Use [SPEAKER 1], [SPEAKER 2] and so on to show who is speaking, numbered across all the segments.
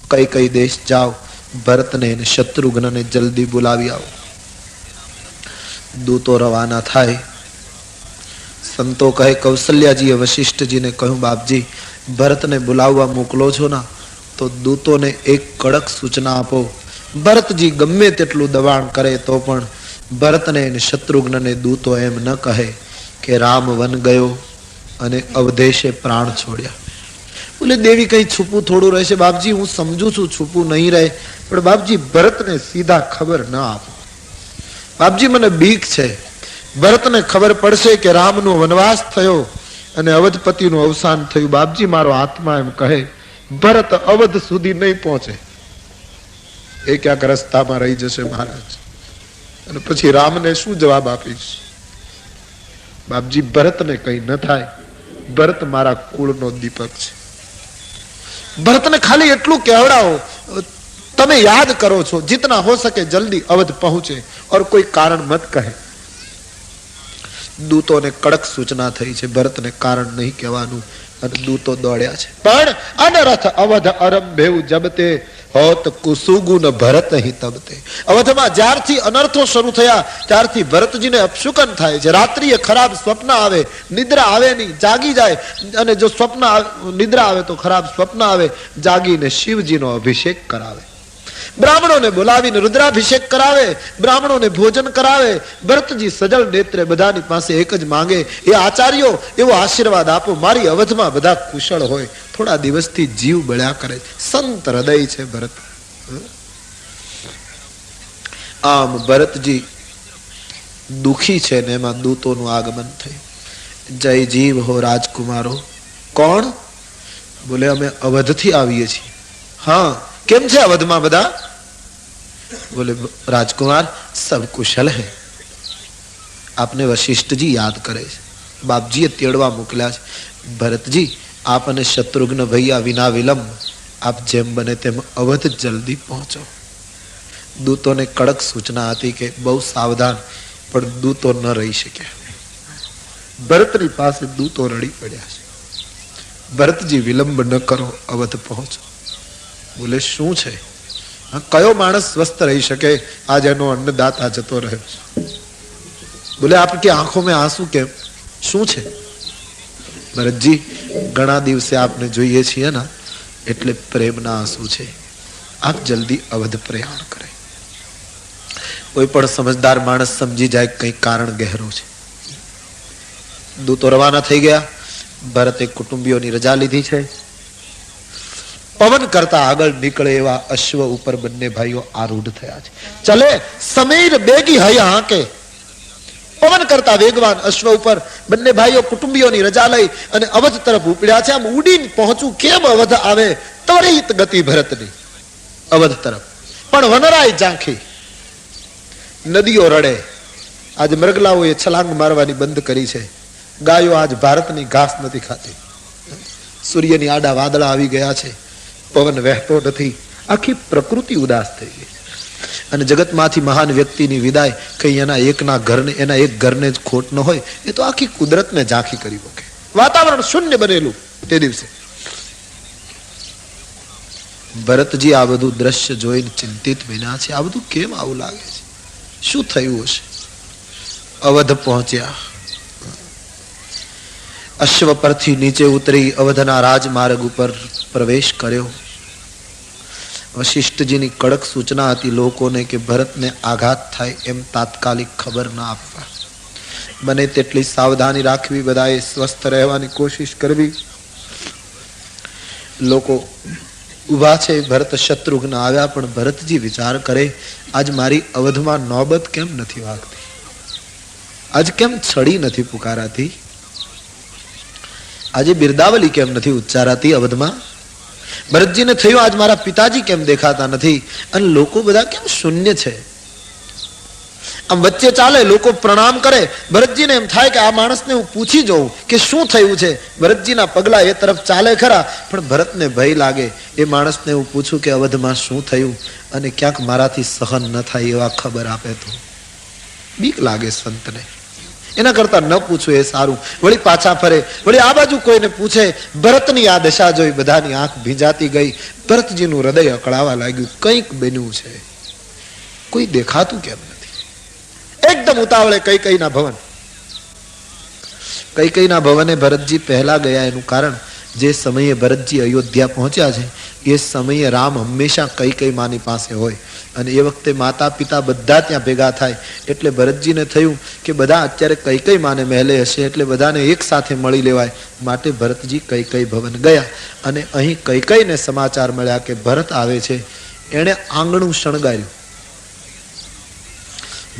[SPEAKER 1] કઈ કઈ દેશ જાઓ, ભરતને અને શત્રુઘ્નને જલ્દી બોલાવી આવો. દૂતો રવાના થાય. સંતો કહે, કૌશલ્યાજીએ વશિષ્ઠજીને કહ્યું, બાપજી ભરતને બોલાવવા મોકલો છો ના, તો દૂતોને એક કડક સૂચના આપો. ભરતજી ગમે તેટલું દબાણ કરે તો પણ ભરતને અને શત્રુઘ્નને દૂતો એમ ન કહે કે રામ વન ગયો અને અવધેશે પ્રાણ છોડ્યા. બોલે દેવી કઈ છુપું થોડું રહેશે. બાપજી હું સમજુ છું છુપું નહીં રહે, પણ બાપજી ભરતને સીધા ખબર ન આપો. બાપજી મને બીક છે, ભરતને ખબર પડશે કે રામનો વનવાસ થયો અને અવધપતિનું અવસાન થયું. બાપજી મારો આત્મા એમ કહે ભરત અવધ સુધી નહીં પહોંચે, એ ક્યાંક રસ્તામાં રહી જશે મહારાજ, અને પછી રામને શું જવાબ આપીશ? બાપજી ભરતને કઈ ન થાય, ભરત મારા કુળનો દીપક છે. ભરતને ખાલી એટલું કહેવડાવો, તમે યાદ કરો છો, जितना हो सके जल्दी अवध पहुंचे और कोई कारण मत कहे. દૂતોને કડક સૂચના થઈ છે, ભરતને કારણ નહીં કહેવાનું, અને દૂતો દોડ્યા છે. પણ અનરથ અવધ અરંભેવ જબતે હોત કુસુગુન ભરત હિ તબતે. અવધમાં જ્યારથી અનર્થો શરૂ થયા ત્યારથી ભરતજીને અપશુકન થાય છે. રાત્રિએ ખરાબ સ્વપ્ન આવે, નિદ્રા આવે નહીં, જાગી જાય, અને જો સ્વપ્ન નિદ્રા આવે તો ખરાબ સ્વપ્ન આવે, જાગીને શિવજીનો અભિષેક કરાવે, બ્રાહ્મણોને બોલાવીને રુદ્રાભિષેક કરાવે, બ્રાહ્મણોને ભોજન કરાવે. ભરતજી સજળ નેત્રે બધાની પાસે એક જ માંગે, એ આચાર્યો એવો આશીર્વાદ આપો, મારી અવધમાં બધા કુશળ હોય. થોડા દિવસથી જીવ બળ્યા કરે, સંત હૃદય છે ભરત. આમ ભરતજી દુખી છે ને એમાં દૂતોનું આગમન થયું. જય જીવ હો રાજકુમારો. કોણ? બોલે અમે અવધથી આવીએ છીએ. હા, કેમ છે અવધમાં બધા? બોલે રાજકુમાર સબ કુશલ હૈ. આપને વશિષ્ઠજી યાદ કરે છે, બાપજીએ તેડવા મોકલ્યા છે. ભરતજી આપ અને શત્રુઘ્ન ભૈયા વિના વિલંબ આપ જેમ બને તેમ અવધ જલ્દી પહોંચો. દૂતોને કડક સૂચના હતી કે બહુ સાવધાન, પણ દૂતો ન રહી શક્યા. ભરતની પાસે દૂતો રડી પડ્યા છે. ભરતજી વિલંબ ન કરો, અવધ પહોંચો. બોલે શું છે? કયો માણસ સ્વસ્થ રહી શકે? આજ એનો અન્નદાતા જતો રહ્યો છે. બોલે આપકી આંખો મેં આંસુ કેમ? શું છે? ભરતજી ઘણા દિવસે આપને જોઈએ છીએ ને એટલે પ્રેમના આંસુ છે. આપ જલ્દી અવધ પ્રયાણ કરે. કોઈ પણ સમજદાર માણસ સમજી જાય કઈ કારણ ગહેરો છે. દૂતો રવાના થઈ ગયા. ભરતે કુટુંબીઓની રજા લીધી છે. પવન કરતા આગળ નીકળે એવા અશ્વ ઉપર બંને ભાઈઓ આરૂઢ થયા છે. ચલે સમીર બેગી હૈયા હાકે. પવન કરતા વેગવાન અશ્વ ઉપર બંને ભાઈઓ કુટુંબીઓની રજા લઈ અને અવધ તરફ ઉપડ્યા છે. આમ ઉડીને પહોંચવું કેમ અવધ આવે? ત્વરિત ગતિ ભરતની અવધ તરફ. પણ વનરાય ઝાંખી, નદીઓ રડે. આજ મરગલાઓએ છલાંગ મારવાની બંધ કરી છે. ગાયો આજ ભારતની ઘાસ નથી ખાતી. સૂર્યની આડા વાદળા આવી ગયા છે. પવન વહેતો નથી. આખી પ્રકૃતિ ઉદાસ થઈ ગઈ. અને જગતમાંથી મહાન વ્યક્તિની વિદાય કઈ એના એકના ઘરને, એના એક ઘરને જ ખોટ ન હોય, એ તો આખી કુદરતને ઝાંખી કરી મૂકે. વાતાવરણ શૂન્ય બનેલું તે દિવસે. ભરતજી આ બધું દ્રશ્ય જોઈને ચિંતિત બન્યા છે. આ બધું કેમ આવું લાગે છે? શું થયું હશે? અવધ પહોંચ્યા. અશ્વ પરથી નીચે ઉતરી અવધના રાજમાર્ગ ઉપર પ્રવેશ કર્યો. વશિષ્ઠજીની કડક સૂચના હતી લોકોને કે ભરતને આઘાત થાય એમ તાત્કાલિક ખબર ના આપવા, બને તેટલી સાવધાની રાખવી, બધાએ સ્વસ્થ રહેવાની કોશિશ કરવી. લોકો ઉભા છે. ભરત શત્રુઘ્ન આવ્યા, પણ ભરતજી વિચાર કરે આજ મારી અવધમાં નોબત કેમ નથી વાગતી? આજ કેમ છડી નથી પુકારાતી? આજે બિરદાવલી કેમ નથી ઉચ્ચારાતી અવધમાં? ભરતજીને થયું આજ મારા પિતાજી કેમ દેખાતા નથી? અને લોકો બધા કેમ શૂન્ય છે? આમ વચ્ચે ચાલે, લોકો પ્રણામ કરે. ભરતજીને એમ થાય કે આ માણસને હું પૂછી જોઉં કે શું થયું છે. ભરતજીના પગલા એ તરફ ચાલે ખરા, પણ ભરતને ભય લાગે. એ માણસને હું પૂછું કે અવધમાં શું થયું, અને ક્યાંક મારાથી સહન ન થાય એવા ખબર આપે તો બીક લાગે સંતને. એના કરતા ન પૂછવું એ સારું. વળી પાછા ફરે, વળી આ બાજુ કોઈને પૂછે. ભરતની આ દશા જોઈ બધાની આંખ ભીંજાતી ગઈ. ભરતજીનું હૃદય અકળાવા લાગ્યું. કંઈક બન્યું છે, કોઈ દેખાતું કેમ નથી? એકદમ ઉતાવળે કૈકેયીના ભવન. કૈકેયીના ભવને ભરતજી પહેલા ગયા. એનું કારણ, જે સમયે ભરતજી અયોધ્યા પહોંચ્યા છે એ સમયે રામ હંમેશા કૈકેયી માની પાસે હોય, અને એ વખતે માતા પિતા બધા ત્યાં ભેગા થાય. એટલે ભરતજીને થયું કે બધા અત્યારે કૈકેયી માને મહેલે હશે, એટલે બધાને એક સાથે મળી લેવાય. માટે ભરતજી કૈકેયી ભવન ગયા. અને અહીં કૈકેયીને સમાચાર મળ્યા કે ભરત આવે છે. એણે આંગણું શણગાર્યું.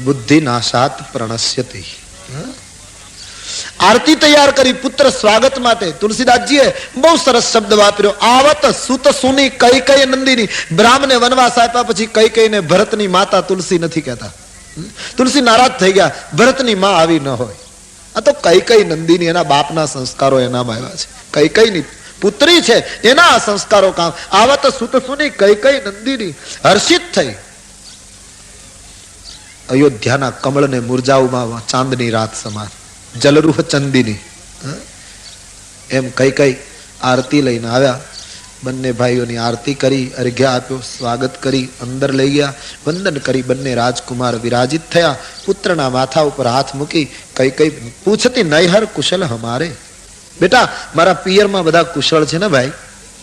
[SPEAKER 1] બુદ્ધિ નાશાત પ્રણશ્યતિ. આરતી તૈયાર કરી પુત્ર સ્વાગત માટે. તુલસીદાસજીએ બહુ સરસ શબ્દ વાપર્યો. આવત સુત સુની કૈકેયી નંદિની. બ્રાહ્મને વનવાસ આપ્યા પછી કૈકેયીને ભરતની માતા તુલસી નથી કહેતા. તુલસી નારાજ થઈ ગયા. ભરતની માં આવી ન હોય. આ તો કૈકેયી નંદિની, એના બાપના સંસ્કારો એનામાં આવ્યા છે. કૈકેયીની પુત્રી છે, એના આ સંસ્કારો કામ. આવત સુત સુની કૈકેયી નંદિની. હર્ષિત થઈ. અયોધ્યાના કમળને મુરઝાવમાં ચાંદની રાત સમાન, જલરૂહ ચંદીની. એમ કૈકેયી આરતી લઈને આવ્યા. બંને ભાઈઓની આરતી કરી, અર્ઘ્ય આપ્યો, સ્વાગત કરી, અંદર લઈ ગયા, વંદન કરી. બંને રાજકુમાર વિરાજિત થયા. પુત્રના માથા ઉપર હાથ મૂકી કૈકેયી પૂછતી, નૈહર કુશલ હમારે. બેટા, મારા પિયરમાં બધા કુશળ છે ને ભાઈ?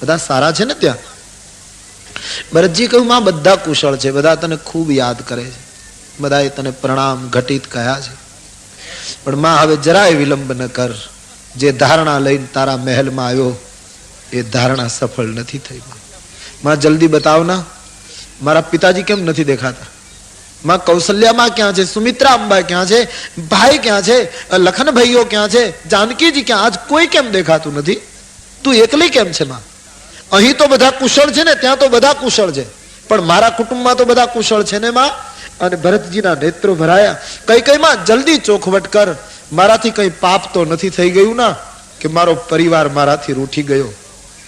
[SPEAKER 1] બધા સારા છે ને ત્યાં? ભરતજી કહ્યું, માં બધા કુશળ છે, બધા તને ખૂબ યાદ કરે છે, બધાએ તને પ્રણામ ઘટિત કહ્યા છે. પણ માં હવે જરાય વિલંબ ન કર. જે ધારણા લઈને તારા મહેલમાં આવ્યો એ ધારણા સફળ નથી થઈ. માં જલ્દી બતાવ ના, મારા પિતાજી કેમ નથી દેખાતા? માં કૌશલ્યામાં ક્યાં છે? સુમિત્રા અંબા ક્યાં છે? ભાઈ ક્યાં છે? લખન ભાઈઓ ક્યાં છે? જાનકીજી ક્યાં? આજ કોઈ કેમ દેખાતું નથી? તું એકલી કેમ છે માં? અહીં તો બધા કુશળ છે ને, ત્યાં તો બધા કુશળ છે, પણ મારા કુટુંબમાં તો બધા કુશળ છે ને માં. અને ભરતજીના નેત્રો ભરાયા. કૈકેયીમાં જલ્દી ચોખવટ કર, મારાથી કઈ પાપ તો નથી થઈ ગયું ના, કે મારો પરિવાર મારાથી રૂઠી ગયો?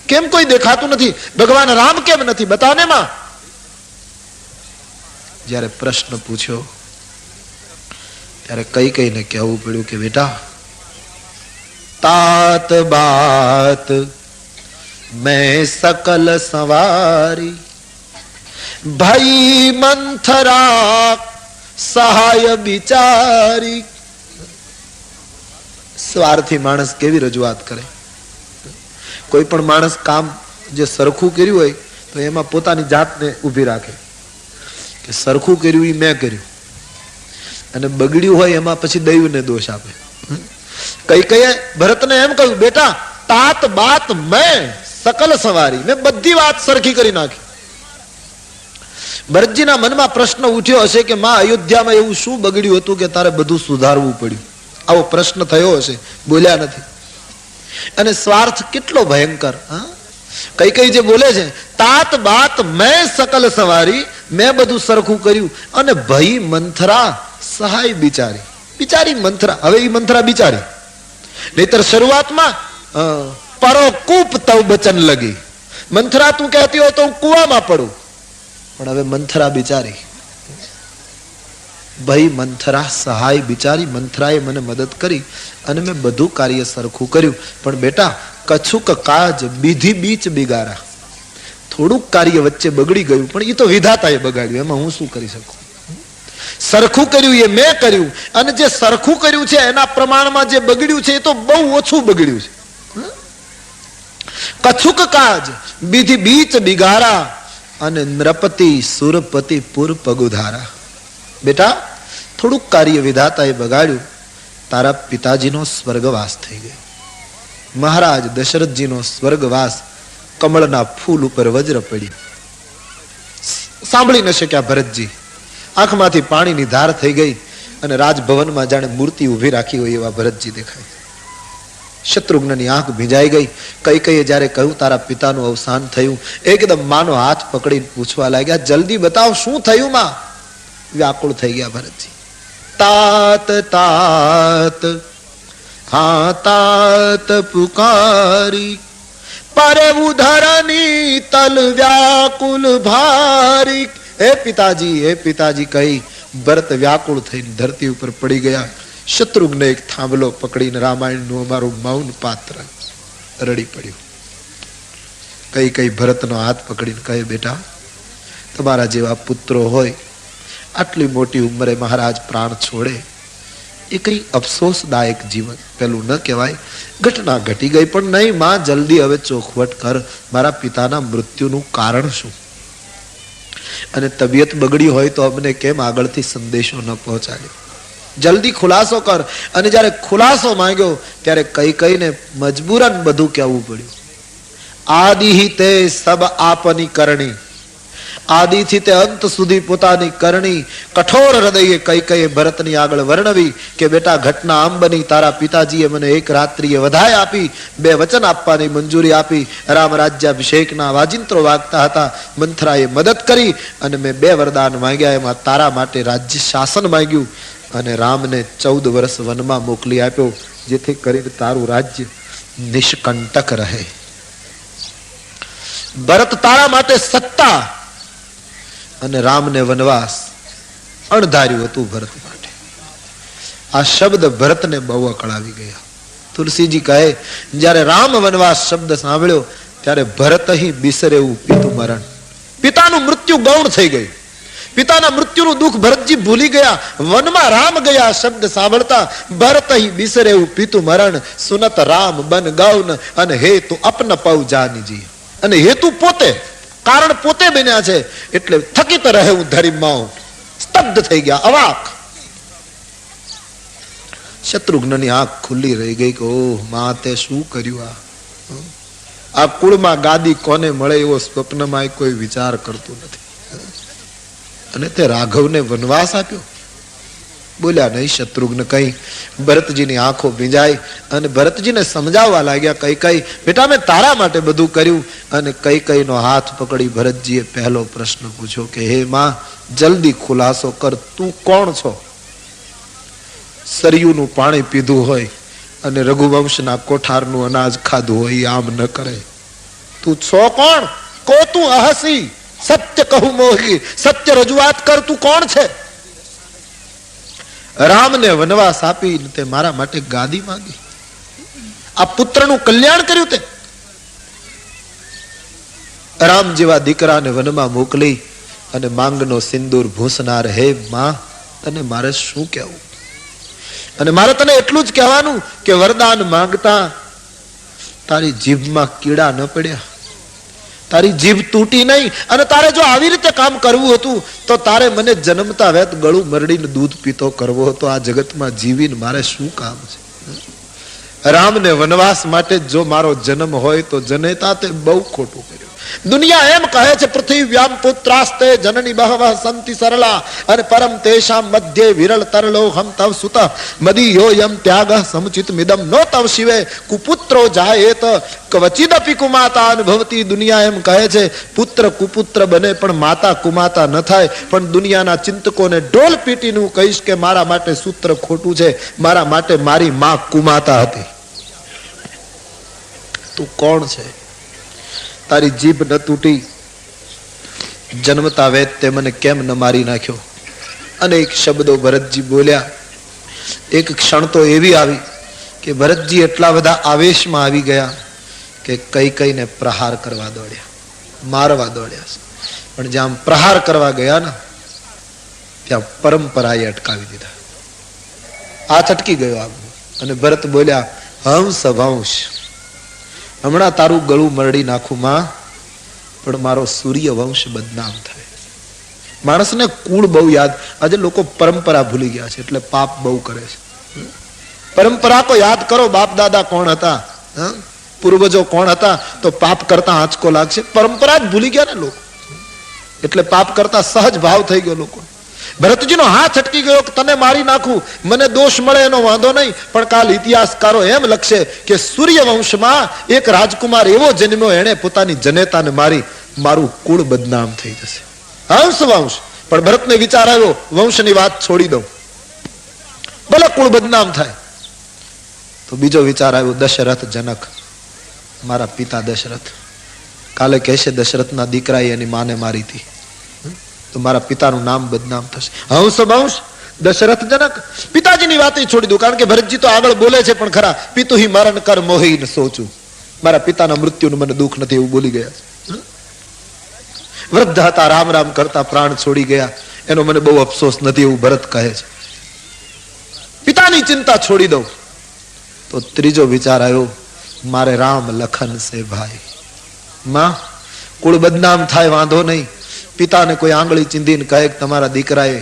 [SPEAKER 1] કેમ કોઈ દેખાતું નથી? ભગવાન રામ કેમ નથી? બતાને માં. જ્યારે પ્રશ્ન પૂછ્યો ત્યારે કૈકેયીને કહેવું પડ્યું કે બેટા, तात बात मैं सकल सवारी, भाई मंथरा सहाय बिचारी. સ્વાર્થી માણસ કેવી રજૂઆત કરે? કોઈ પણ માણસ કામ જે સરખું કર્યું હોય તો એમાં પોતાની જાતને ઊભી રાખે કે સરખું કર્યું એ મેં કર્યું, અને બગડ્યું હોય એમાં પછી દૈવને દોષ આપે. કૈકેયીએ ભરતને એમ કહ્યું, બેટા તાત બાત મેં સકલ સવારી, મેં બધી વાત સરખી કરી નાખી. ભરતજીના મનમાં પ્રશ્ન ઉઠ્યો હશે કે માં અયોધ્યામાં એવું શું બગડ્યું હતું કે તારે બધું સુધારવું પડ્યું? આવો પ્રશ્ન થયો હશે, બોલ્યા નથી. અને સ્વાર્થ કેટલો ભયંકર! કૈકેયી જે બોલે છે, તાત બાત મેં સકલ સવારી, મેં બધું સરખું કર્યું, અને ભઈ મંથરા સહાય બિચારી. બિચારી મંથરા, હવે એ મંથરા બિચારી. નહીતર શરૂઆતમાં પરો કૂપ તવ બચન લગી, મંથરા તું કહેતી હોય તો હું કુવામાં પડું, પણ હવે મંથરા બિચારી. ભાઈ મંથરા સહાય બિચારી, મંથરાએ મને મદદ કરી અને મેં બધું કાર્ય સરખું કર્યું. પણ બેટા કછુક કાજ બીધી બીચ બિગારા, થોડુંક કાર્ય વચ્ચે બગડી ગયું, પણ એ તો વિધાતાએ બગાડ્યું, એમાં હું શું કરી શકું? સરખું કર્યું એ મેં કર્યું, અને જે સરખું કર્યું છે એના પ્રમાણમાં જે બગડ્યું છે એ તો બહુ ઓછું બગડ્યું છે. કછુક કાજ બીધી બીચ બિગારા, અને નૃપતિ સુરપતિ પુર પગુધારા. બેટા થોડુંક કાર્ય વિધાતાએ બગાડ્યું, તારા પિતાજીનો સ્વર્ગવાસ થઈ ગયો. મહારાજ દશરથજીનો સ્વર્ગવાસ કમળના ફૂલ ઉપર વજ્ર પડી. સાંભળી ન શક્યા ભરતજી, આંખમાંથી પાણીની ધાર થઈ ગઈ, અને રાજભવનમાં જાણે મૂર્તિ ઉભી રાખી હોય એવા ભરતજી દેખાય. શત્રુઘ્નની આંખ ભીંજાઈ ગઈ. કૈકેયીએ જ્યારે કહ્યું તારા પિતાનું અવસાન થયું, એકદમ માનો હાથ પકડીને પૂછવા લાગ્યા, જલ્દી બતાવ શું થયું માં? વ્યાકુળ થઈ ગયા ભરતજી. तात तात हाँ तात पुकारी, परे उधरनी तल व्याकुल भारी. હે પિતાજી કહી ભરત વ્યાકુળ થઈને ધરતી ઉપર પડી ગયા. શત્રુઘ્ન એક થાંભલો પકડીને રામાયણનું અમારું મૌન પાત્ર રડી પડ્યું. કઈ કઈ ભરતનો હાથ પકડીને કહે, બેટા તમારા જેવા પુત્રો હોય, આટલી મોટી ઉંમરે મહારાજ પ્રાણ છોડે એ કઈ અફસોસદાયક જીવન પેલું ન કહેવાય. ઘટના ઘટી ગઈ, પણ નહીં માં, જલ્દી હવે ચોખવટ કર, મારા પિતાના મૃત્યુનું કારણ શું? અને તબિયત બગડી હોય તો અમને કેમ આગળથી સંદેશો ન પહોંચાડ્યો? જલ્દી ખુલાસો કર. અને જ્યારે ખુલાસો માંગ્યો ત્યારે કઈ કઈને મજબૂરન બધું કહેવું પડ્યું. આદિ તે સબ આપની કરણી, આદિથી તે અંત સુધી પોતાની કરણી કઠોર હૃદયે કઈ કઈ ભરતની આગળ વર્ણવી કે બેટા ઘટના આમ બની, તારા પિતાજીએ મને એક રાત્રિએ વધાય આપી, 2 વચન આપવાની મંજૂરી આપી, રામ રાજ્યાભિષેકના વાજિંત્રો વાગતા હતા, મંથરાએ મદદ કરી અને મેં 2 વરદાન માંગ્યા, એમાં તારા માટે રાજ્ય શાસન માંગ્યું અને રામને 14 વર્ષ વનમાં મોકલી આપ્યો, જેથી કરીને તારું રાજ્ય નિષ્કંટક રહે. ભરત તારા માટે સત્તા અને રામને વનવાસ અણધાર્યું હતું ભરત માટે. આ શબ્દ ભરતને બહુ અકળાવી ગયા. તુલસીજી કહે, જ્યારે રામ વનવાસ શબ્દ સાંભળ્યો ત્યારે ભરત અહીં બિસરે એવું પિતું મરણ. પિતાનું મૃત્યુ ગૌણ થઈ ગયું. પિતાના મૃત્યુનું દુઃખ ભરતજી ભૂલી ગયા. વનમાં રામ ગયા શબ્દ સાંભળતા ભરત અહીં બિસરે એવું પિતું મરણ. સુનત રામ બન ગૌન અને હેતુ અપન પૌ જાનીજી. અને હેતુ પોતે, કારણ પોતે બન્યા છે એટલે થકિત રહે હું ધરીમાં, સ્તબ્ધ થઈ ગયા, અવાક. શત્રુઘ્નની આંખ ખુલ્લી રહી ગઈ કે ઓહ માં, તે શું કર્યું? આ કુળમાં ગાદી કોને મળે એવો સ્વપ્નમાં કોઈ વિચાર કરતું નથી. અને તે રાઘવને વનવાસ આપ્યો. બોલ્યા નહીં શત્રુઘ્ન કઈ. ભરતજીની આંખો ભીંજાઈ અને ભરતજીને સમજાવવા લાગ્યા, કઈ કઈ બેટા મેં તારા માટે બધું કર્યું. અને કઈ કઈનો હાથ પકડી ભરતજીએ પહેલો પ્રશ્ન પૂછ્યો કે હે માં, જલ્દી ખુલાસો કર, તું કોણ છો? સરયુનું પાણી પીધું હોય અને રઘુવંશના કોઠારનું અનાજ ખાધું હોય, આમ ન કરે. તું છો કોણ? કો તું અહસી, સત્ય કહું મોહી, સત્ય રજૂઆત કર, તું કોણ છે? રામને વનવાસ આપી તે મારા માટે ગાદી માંગી, આ પુત્રનું કલ્યાણ કર્યું. તે રામ જેવા દીકરાને વનમાં મોકલી અને માંગનો સિંદૂર ભૂંસનાર હે માં, તને મારે શું કહેવું? અને મારે તને એટલું જ કહેવાનું કે વરદાન માંગતા તારી જીભમાં કીડા ન પડ્યા, તારી જીભ તૂટી નહીં. અને તારે જો આવી રીતે કામ કરવું હતું તો તારે મને જન્મતા વેત ગળું મરડીને દૂધ પીતો કરવો હતો. આ જગતમાં જીવીને મારે શું કામ છે? રામને વનવાસ માટે જો મારો જન્મ હોય તો જનેતા તે બહુ ખોટું કર્યું. દુનિયા એમ કહે છે પૃથ્વ્યામ પુત્રાસ્તે જનની બહવઃ સંતિ સરલા અને પરમ તેષામ મધ્યે વિરલ તરલો હમ તવ સુત મદીયો યમ ત્યાગ સમુચિત મિદમ નો તવ શિવે કુપુત્રો જાયેત કવચિદપી કુમાતા અનુભવતી. દુનિયા એમ કહે છે પુત્ર કુપુત્ર બને પણ માતા કુમાતા ન થાય. પણ દુનિયાના ચિંતકોને ઢોલ પીટીને હું કહીશ કે મારા માટે સૂત્ર ખોટું છે, મારા માટે મારી માં કુમાતા હતી. તું કોણ છે? તારી જીભ ન તૂટી, જન્મતા વેદ તે મને કેમ ન મારી નાખ્યો? અનેક શબ્દો ભરતજી બોલ્યા. એક ક્ષણ તો એવી આવી કે ભરતજી એટલા બધા આવેશમાં આવી ગયા કે કઈ કઈને પ્રહાર કરવા દોડ્યા, મારવા દોડ્યા. પણ જ્યાં પ્રહાર કરવા ગયા ને ત્યાં પરંપરાએ અટકાવી દીધા. હાથ અટકી ગયો આગળ અને ભરત બોલ્યા, હંસ વંશ, હમણાં તારું ગળું મરડી નાખું માં, પણ મારો સૂર્ય વંશ બદનામ થાય. માણસને કુળ બહુ યાદ. આજે લોકો પરંપરા ભૂલી ગયા છે એટલે પાપ બહુ કરે છે. પરંપરા તો યાદ કરો, બાપ દાદા કોણ હતા, પૂર્વજો કોણ હતા, તો પાપ કરતા આંચકો લાગશે. પરંપરા જ ભૂલી ગયા ને લોકો, એટલે પાપ કરતા સહજ ભાવ થઈ ગયો લોકો. ભરતજીનો હાથ અટકી ગયો કે તને મારી નાખું, મને દોષ મળે એનો વાંધો નહીં, પણ કાલ ઇતિહાસકારો એમ લખશે કે સૂર્યવંશમાં એક રાજકુમાર એવો જન્મ્યો, એણે પોતાની જનેતાને મારી, મારું કુળ બદનામ થઈ જશે. હંસ વંશ. પણ ભરતને વિચાર આવ્યો, વંશની વાત છોડી દઉં, ભલે કુળ બદનામ થાય. તો બીજો વિચાર આવ્યો, દશરથ જનક, મારા પિતા દશરથ, કાલે કહેશે દશરથના દીકરાએ એની માને મારી હતી તો મારા પિતાનું નામ બદનામ થશે. હંસ વંશ દશરથ જનક પિતાજીની વાત છોડી દઉં, કારણ કે ભરતજી તો આગળ બોલે છે પણ ખરા, પિતુ હિ મરણ કર મોહી ન સોચું, મારા પિતાના મૃત્યુનું મને દુઃખ નથી એવું બોલી ગયા. વૃદ્ધ હતા, રામ રામ કરતા પ્રાણ છોડી ગયા, એનો મને બહુ અફસોસ નથી એવું ભરત કહે છે. પિતાની ચિંતા છોડી દઉં તો ત્રીજો વિચાર આવ્યો, મારે રામ લખન સે ભાઈ. માં કુળ બદનામ થાય વાંધો નહીં, પિતાને કોઈ આંગળી ચીંધીને કહે કે તમારા દીકરાએ,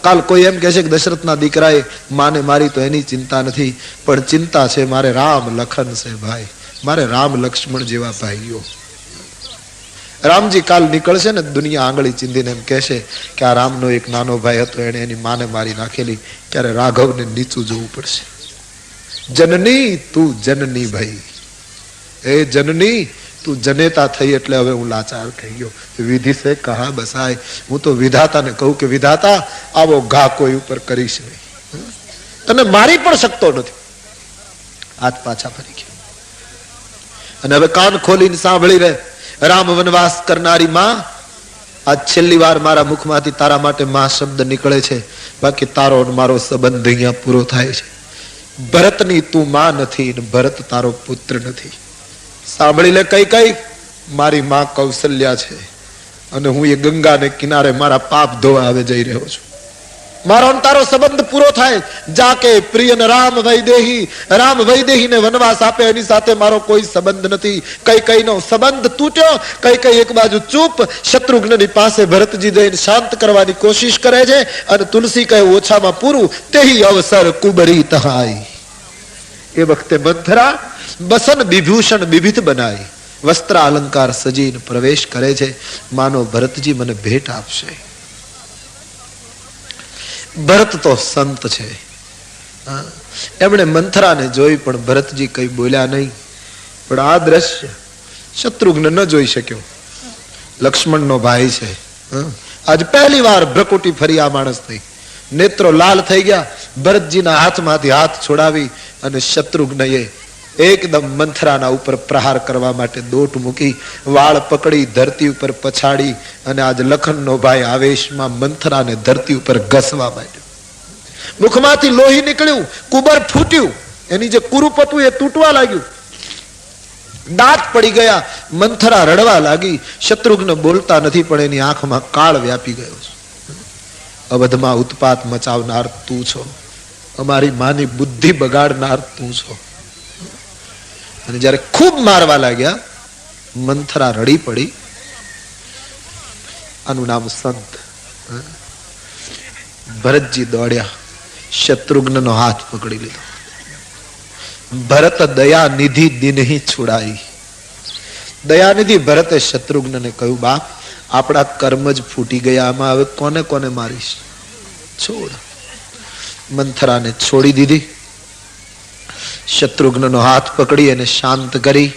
[SPEAKER 1] કાલ કોઈ એમ કહે છે કે દશરથના દીકરાએ માને મારી, તો એની ચિંતા નથી, પણ ચિંતા છે મારે રામ લખન સે ભાઈ, મારે રામ લક્ષ્મણ જેવા ભાઈઓ. રામજી કાલ નીકળશે ને, દુનિયા આંગળી ચીંધીને એમ કહેશે કે આ રામનો એક નાનો ભાઈ હતો, એને એની માને મારી નાખેલી, ત્યારે રાઘવને નીચું જોવું પડશે. જનની તું જનની ભાઈ, એ જનની તું જનેતા થઈ એટલે હવે હું લાચાર થઈ ગયો. વિધિ સે કહા બસાય, હું તો વિધાતાને કહું કે વિધાતા આવો ઘા કોઈ ઉપર કરીશ નહીં, તને મારી પણ શકતો નથી. હાથ પાછા ફરી ગયા અને હવે કાન ખોલીને સાંભળી રહે. રામ વનવાસ કરનારી માં, આજ છેલ્લી વાર મારા મુખમાંથી તારા માટે માં શબ્દ નીકળે છે, બાકી તારો મારો સંબંધ અહીંયા પૂરો થાય છે. ભરતની તું માં નથી ને ભરત તારો પુત્ર નથી. સાંભળી લે, કઈ કઈ મારી માં કૌશલ્યા છે અને હું એ ગંગાને કિનારે મારા પાપ ધોવા હવે જઈ રહ્યો છું. મારો તારો સંબંધ પૂરો થાય. જાકે પ્રિયન રામ વૈદેહી ને વનવાસ આપે, એની સાથે મારો કોઈ સંબંધ નથી. કઈ કઈ નો સંબંધ તૂટ્યો. કઈ કઈ એક બાજુ ચૂપ, શત્રુઘ્નની પાસે ભરતજી જઈને શાંત કરવાની કોશિશ કરે છે અને તુલસી કહે ઓછામાં પૂરું, તેહી અવસર કુબરી તહાઈ. એ વખતે મંથરા બસન વિભૂષણ વિવિધ બનાય, વસ્ત્ર અલંકાર સજીને પ્રવેશ કરે છે. માનો ભરતજી મને ભેટ આપશે. ભરત તો સંત છે, એમણે મંથરાને જોઈ પણ ભરતજી કઈ બોલ્યા નહીં. પણ આ દ્રશ્ય શત્રુઘ્ન ન જોઈ શક્યો. લક્ષ્મણનો ભાઈ છે, આજ પહેલી વાર ભ્રકુટી ફરી આ માણસ થઈ. નેત્રો લાલ થઈ ગયા. ભરતજીના હાથમાંથી હાથ છોડાવી અને શત્રુઘ્નએ એકદમ મંથરાના ઉપર પ્રહાર કરવા માટે દોટ મૂકી, વાળ પકડી ધરતી ઉપર પછાડી અને આજ લખનનો ભાઈ આવેશમાં મંથરાને ધરતી ઉપર ઘસવા માંડ્યો. મુખમાંથી લોહી નીકળ્યું, કુબર ફૂટ્યું, એની જે કુરૂપ હતું એ તૂટવા લાગ્યું, દાંત પડી ગયા, મંથરા રડવા લાગી. શત્રુઘ્ન બોલતા નથી પણ એની આંખમાં કાળ વ્યાપી ગયો છે. અવધમાં ઉત્પાત મચાવનાર તું છો, અમારી માની બુદ્ધિ બગાડનાર તું છો. અને જયારે ખૂબ મારવા લાગ્યા, મંથરા રડી પડી. આનું નામ સંત. ભરતજી દોડ્યા, શત્રુઘ્નનો હાથ પકડી લીધો. ભરત દયા નિધિ દિનહી છુડાઈ. દયાનિધિ ભરતે શત્રુઘ્નને કહ્યું, બાપ આપણા કર્મ જ ફૂટી ગયા, આમાં હવે કોને કોને મારીશ, છોડ. મંથરાને છોડી દીધી. શત્રુઘ્નનો હાથ પકડી અને શાંત કરી.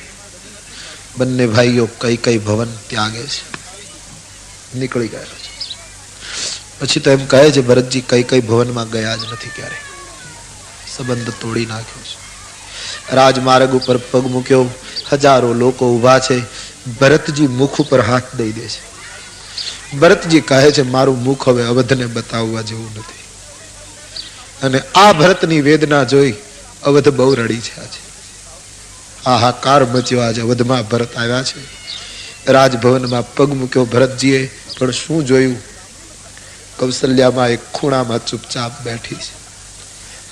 [SPEAKER 1] બંને ભાઈઓ કઈ કઈ ભવન ત્યાગે છે, નીકળી ગયા છે. પછી તો એમ કહે છે ભરતજી કઈ કઈ ભવનમાં ગયા જ નથી ક્યારે, સંબંધ તોડી નાખ્યો છે. રાજમાર્ગ ઉપર પગ મૂક્યો, હજારો લોકો ઉભા છે. ભરતજી મુખ ઉપર હાથ દઈ દે છે. ભરતજી કહે છે મારું મુખ હવે અવધને બતાવવા જેવું નથી. અને આ ભરતની વેદના જોઈ અવધ બહુ રડી છે. આજે હાહાકાર મચ્યો. આજે અવધમાં ભરત આવ્યા છે. રાજભવનમાં પગ મૂક્યો ભરતજીએ, પણ શું જોયું? કૌશલ્યામાં એક ખૂણામાં ચૂપચાપ બેઠી છે.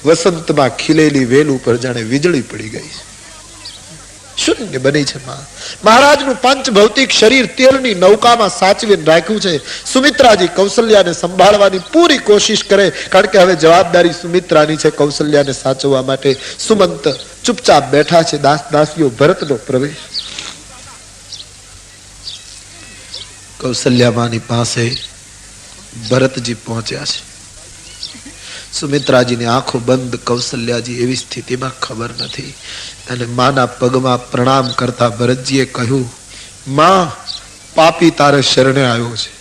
[SPEAKER 1] વસંતમાં ખીલેલી વેલ ઉપર જાણે વીજળી પડી ગઈ છે. શૂન્ય બની છે માં. મહારાજનું પંચ ભૌતિક શરીર તેલની નૌકામાં સાચવીને રાખ્યું છે. સુમિત્રાજી કૌશલ્યાને સંભાળવાની પૂરી કોશિશ કરે, કારણ કે હવે જવાબદારી સુમિત્રાની છે કૌશલ્યાને સાચવવા માટે. સુમંત ચૂપચાપ બેઠા છે. દાસ દાસીઓ ભરતનો પ્રવેશ. કૌશલ્યામાની પાસે ભરતજી પહોંચ્યા છે. સુમિત્રાજીની આંખો બંધ. કૌશલ્યાજી એવી સ્થિતિમાં ખબર નથી. અને માના પગમાં પ્રણામ કરતા ભરતજીએ કહ્યું, માં પાપી તારે શરણે આવ્યો છે,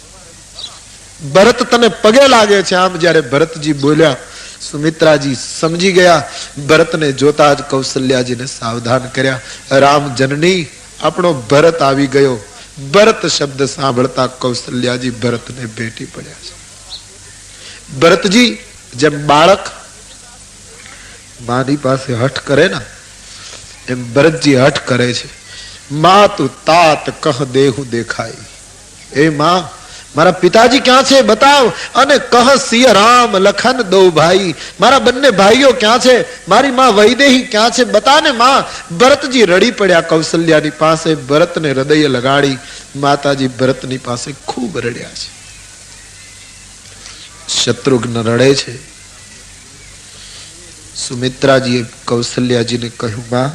[SPEAKER 1] ભરત તને પગે લાગે છે. આમ જયારે ભરતજી બોલ્યા, સુમિત્રાજી સમજી ગયા. ભરતને જોતા જ કૌશલ્યાજીને સાવધાન કર્યા. રામ જનની, આપણો ભરત આવી ગયો. ભરત શબ્દ સાંભળતા કૌશલ્યાજી ભરતને ભેટી પડ્યા છે. ભરતજી જેમ બાળક માની પાસે હઠ કરે ને એમ ભરતજી હઠ કરે છે. માં તું તાત કહ દેહુ દેખાય. એ માં, મારા પિતાજી ક્યાં છે બતાવ, અને કહ સિંહ રામ લખન દો ભાઈ, મારા બંને ભાઈઓ ક્યાં છે, મારી માં વૈદેહી ક્યાં છે બતા ને માં. ભરતજી રડી પડ્યા કૌશલ્યાની પાસે, ભરતને હૃદય લગાડી. માતાજી ભરતની પાસે ખૂબ રડ્યા છે. શત્રુઘ્ન રડે છે. સુમિત્રાજીએ કૌશલ્યાજીને કહ્યું, માં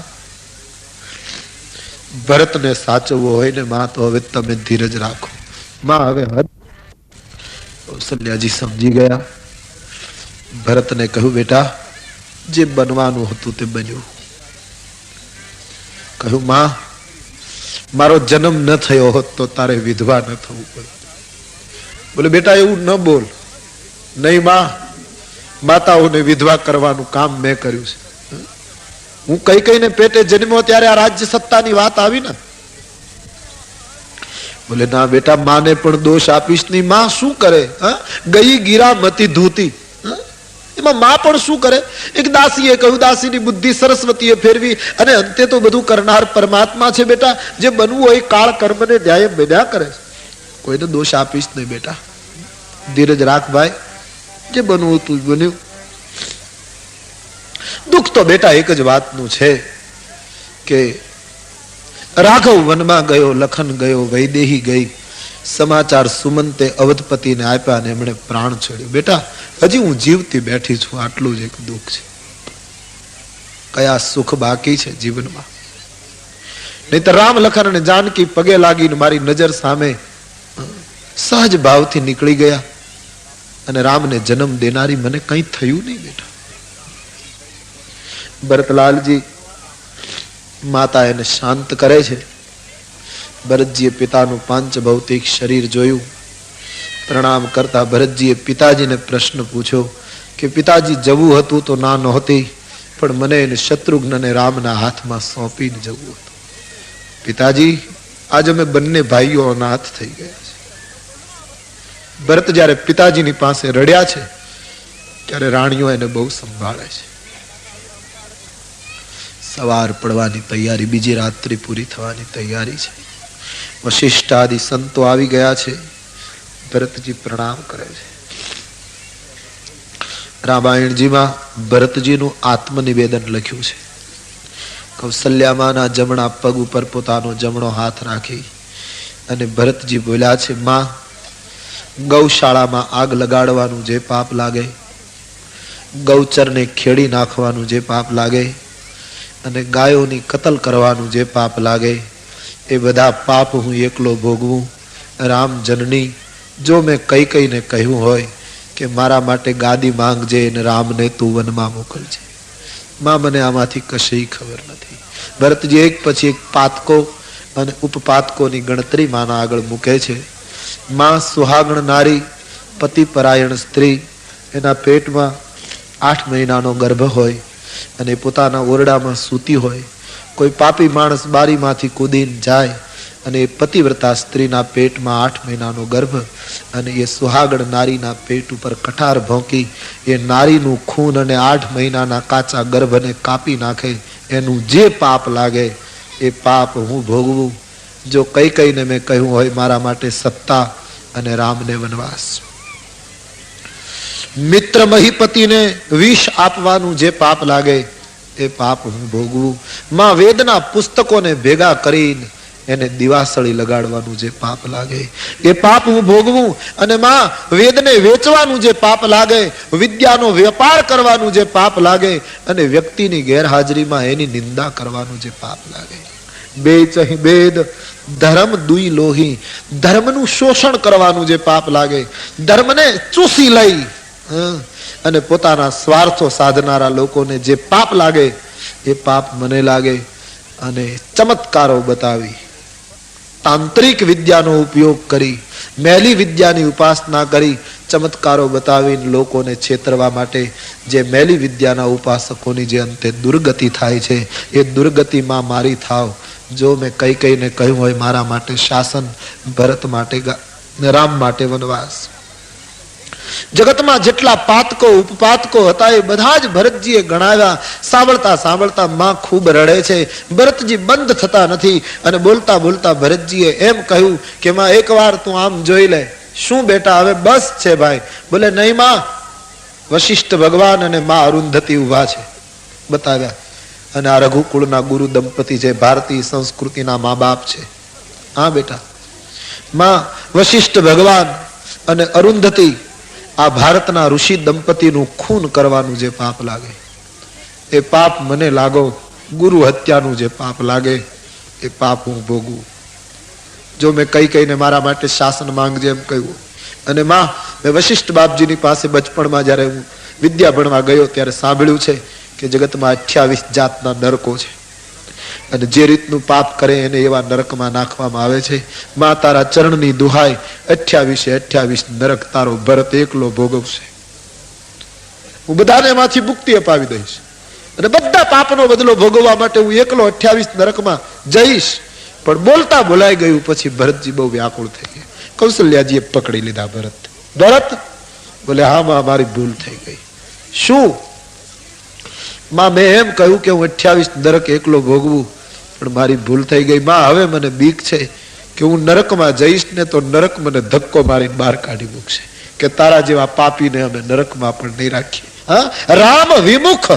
[SPEAKER 1] ભરતને સાચવવો હોય ને માં તો હવે તમે ધીરજ રાખો. માં હવે હદ. કૌશલ્યાજી સમજી ગયા. ભરતને કહ્યું, બેટા જે બનવાનું હતું તે બન્યું. કહ્યું, માં મારો જન્મ ન થયો હોત તો તારે વિધવા ન થવું પડે. બોલે, બેટા એવું ન બોલ. નહીં માં, માતાઓને વિધવા કરવાનું કામ મેં કર્યું છે. હું કઈ કઈને પેટે જન્મ્યો ત્યારે આ રાજ્ય સત્તાની વાત આવી ને. બોલે, ના બેટા, માને પણ દોષ આપીશ નહીં. માં શું કરે? ગઈ ગીરા મતી ધૂતી, એમાં માં પણ શું કરે? એક દાસીએ કહ્યું, દાસીની બુદ્ધિ સરસ્વતીએ ફેરવી, અને અંતે તો બધું કરનાર પરમાત્મા છે બેટા. જે બનવું હોય કાળ કર્મને ન્યાય બન્યા કરે છે. કોઈને દોષ આપીશ નહીં બેટા, ધીરજ રાખ ભાઈ. જે બનવું તું બન્યું. દુઃખ તો બેટા એક જ વાતનું છે કે રાઘવ વનમાં ગયો, લખન ગયો, વૈદેહી ગઈ. સમાચાર સુમંતે અવધપતિને આપ્યા અને એમણે પ્રાણ છોડ્યું. બેટા હજી હું જીવતી બેઠી છું, આટલું જ એક દુઃખ છે. કયા સુખ બાકી છે જીવનમાં? નહીં તો રામ, લખન અને જાનકી પગે લાગીને મારી નજર સામે સહજ ભાવથી નીકળી ગયા, અને રામને જન્મ દેનારી મને કઈ થયું નહીં બેટા. ભરતલાલજી માતા એને શાંત કરે છે. ભરતજીએ પિતાનું પાંચ ભૌતિક શરીર જોયું. પ્રણામ કરતા ભરતજીએ પિતાજીને પ્રશ્ન પૂછ્યો કે પિતાજી જવું હતું તો ના નહોતી, પણ મને એને શત્રુઘ્ન અને રામના હાથમાં સોંપીને જવું હતું. પિતાજી આજ અમે બંને ભાઈઓ અનાથ થઈ ગયા છે. ભરત જયારે પિતાજીની પાસે રડ્યા છે ત્યારે રાણીઓ એને બહુ સંભાળે છે. સવાર પડવાની તૈયારી, બીજી રાત્રિ પૂરી થવાની તૈયારી છે. વશિષ્ઠ આદિ સંતો આવી ગયા છે. ભરતજી પ્રણામ કરે છે. રામાયણજીમાં ભરતજીનું આત્મનિવેદન લખ્યું છે. કૌશલ્યામાના જમણા પગ ઉપર પોતાનો જમણો હાથ રાખી અને ભરતજી બોલ્યા છે, માં ગૌશાળામાં આગ લગાડવાનું જે પાપ લાગે, ગૌચરને ખેડી નાખવાનું જે પાપ લાગે, અને ગાયોની કતલ કરવાનું જે પાપ લાગે, એ બધા પાપ હું એકલો ભોગવું. રામ જનની, જો મેં કઈ કઈને કહ્યું હોય કે મારા માટે ગાદી માંગજે અને રામને તું વનમાં મોકલજે, માં મને આમાંથી કશી ખબર નથી. ભરતજી એક પછી એક પાતકો અને ઉપપાતકોની ગણતરી માના આગળ મૂકે છે. માં સુહાગણ નારી, પતિ પરાયણ સ્ત્રી, એના પેટમાં 8 મહિનાનો ગર્ભ હોય અને પોતાના ઓરડામાં સૂતી હોય. કોઈ પાપી માણસ બારીમાંથી કૂદીને જાય અને એ પતિવ્રતા સ્ત્રીના પેટમાં 8 મહિનાનો ગર્ભ, અને એ સુહાગણ નારીના પેટ ઉપર કઠાર ભોંકી એ નારીનું ખૂન અને 8 મહિનાના કાચા ગર્ભને કાપી નાખે, એનું જે પાપ લાગે એ પાપ હું ભોગવું. જો કઈ કઈને મેં કહ્યું હોય મારા માટે સત્તા અને રામને વનવાસ. મિત્ર મહીપતિને વિષ આપવાનું જે પાપ લાગે એ પાપ હું ભોગવું. માં વેદના પુસ્તકોને ભેગા કરીને એને દિવાસળી લગાડવાનું જે પાપ લાગે એ પાપ હું ભોગવું. અને માં વેદને વેચવાનું જે પાપ લાગે, વિદ્યાનો વેપાર કરવાનું જે પાપ લાગે, અને વ્યક્તિની ગેરહાજરીમાં એની નિંદા કરવાનું જે પાપ લાગે. બે ચહી બેદ ધર્મ દુઈ લોહી, ધર્મનું શોષણ કરવાનું જે પાપ લાગે, ધર્મને ચૂસી લઈ અને પોતાના સ્વાર્થો સાધનારા લોકોને જે પાપ લાગે એ પાપ મને લાગે. અને ચમત્કારો બતાવી, તાંત્રિક વિદ્યાનો ઉપયોગ કરી, મેલી વિદ્યાની ઉપાસના કરી, ચમત્કારો બતાવીને લોકોને છેતરવા માટે જે મેલી વિદ્યાના ઉપાસકોની જે અંતે દુર્ગતિ થાય છે, એ દુર્ગતિમાં મારી થાવ. જો મેં કઈ કઈને કહ્યું હોય મારા માટે શાસન, ભરત માટે રામ માટે વનવાસ. જગતમાં જેટલા પાતકો ઉપપાતકો હતા એ બધા જ ભરતજીએ ગણાવ્યા. સાંભળતા સાંભળતા માં ખૂબ રડે છે. ભરતજી બંધ થતા નથી અને બોલતા બોલતા ભરતજીએ એમ કહ્યું કે માં એકવાર તું આમ જોઈ લે. શું બેટા હવે બસ છે ભાઈ? બોલે નહીં માં, વશિષ્ઠ ભગવાન અને માં અરુંધતી ઉભા છે. બતાવ્યા. અને આ રઘુકુળના ગુરુ દંપતી છે, ભારતીય સંસ્કૃતિના મા બાપ છે. હા બેટા, માં વશિષ્ઠ ભગવાન અને અરુંધતી આ ભારતના ઋષિ દંપતીનું ખૂન કરવાનું જે પાપ લાગે એ પાપ મને લાગો. ગુરુ હત્યાનું જે પાપ લાગે એ પાપ હું ભોગવું. જો મેં કઈ કઈને મારા માટે શાસન માંગજે એમ કહ્યું. અને માં, મેં વશિષ્ઠ બાપજીની પાસે બચપણમાં જ્યારે હું વિદ્યા ભણવા ગયો ત્યારે સાંભળ્યું છે કે જગતમાં 28 જાતના નરકો છે અને જે રીતનું પાપ કરે એને એવા નરકમાં નાખવામાં આવે છે. માં તારા ચરણની દુહાઈ, 28 નરક તારો ભરત એકલો ભોગવશે. હું બધાને એમાંથી મુક્તિ અપાવી દઈશ અને બધા પાપનો બદલો ભોગવવા માટે હું એકલો 28 નરકમાં જઈશ. પણ બોલતા બોલાઈ ગયું. પછી ભરતજી બહુ વ્યાકુળ થઈ ગયા. કૌશલ્યાજીએ પકડી લીધા. ભરત બોલે હા માં, મારી ભૂલ થઈ ગઈ. શું? માં, મેં એમ કહ્યું કે હું 28 નરક એકલો ભોગવું, પણ મારી ભૂલ થઈ ગઈ. માં, હવે મને બીક છે કે હું નરકમાં જઈશ ને તો નરક મને ધક્કો મારીને બહાર કાઢી મૂકશે કે તારા જેવા પાપીને અમે નરકમાં પણ નહીં રાખીએ. હા, રામ વિમુખ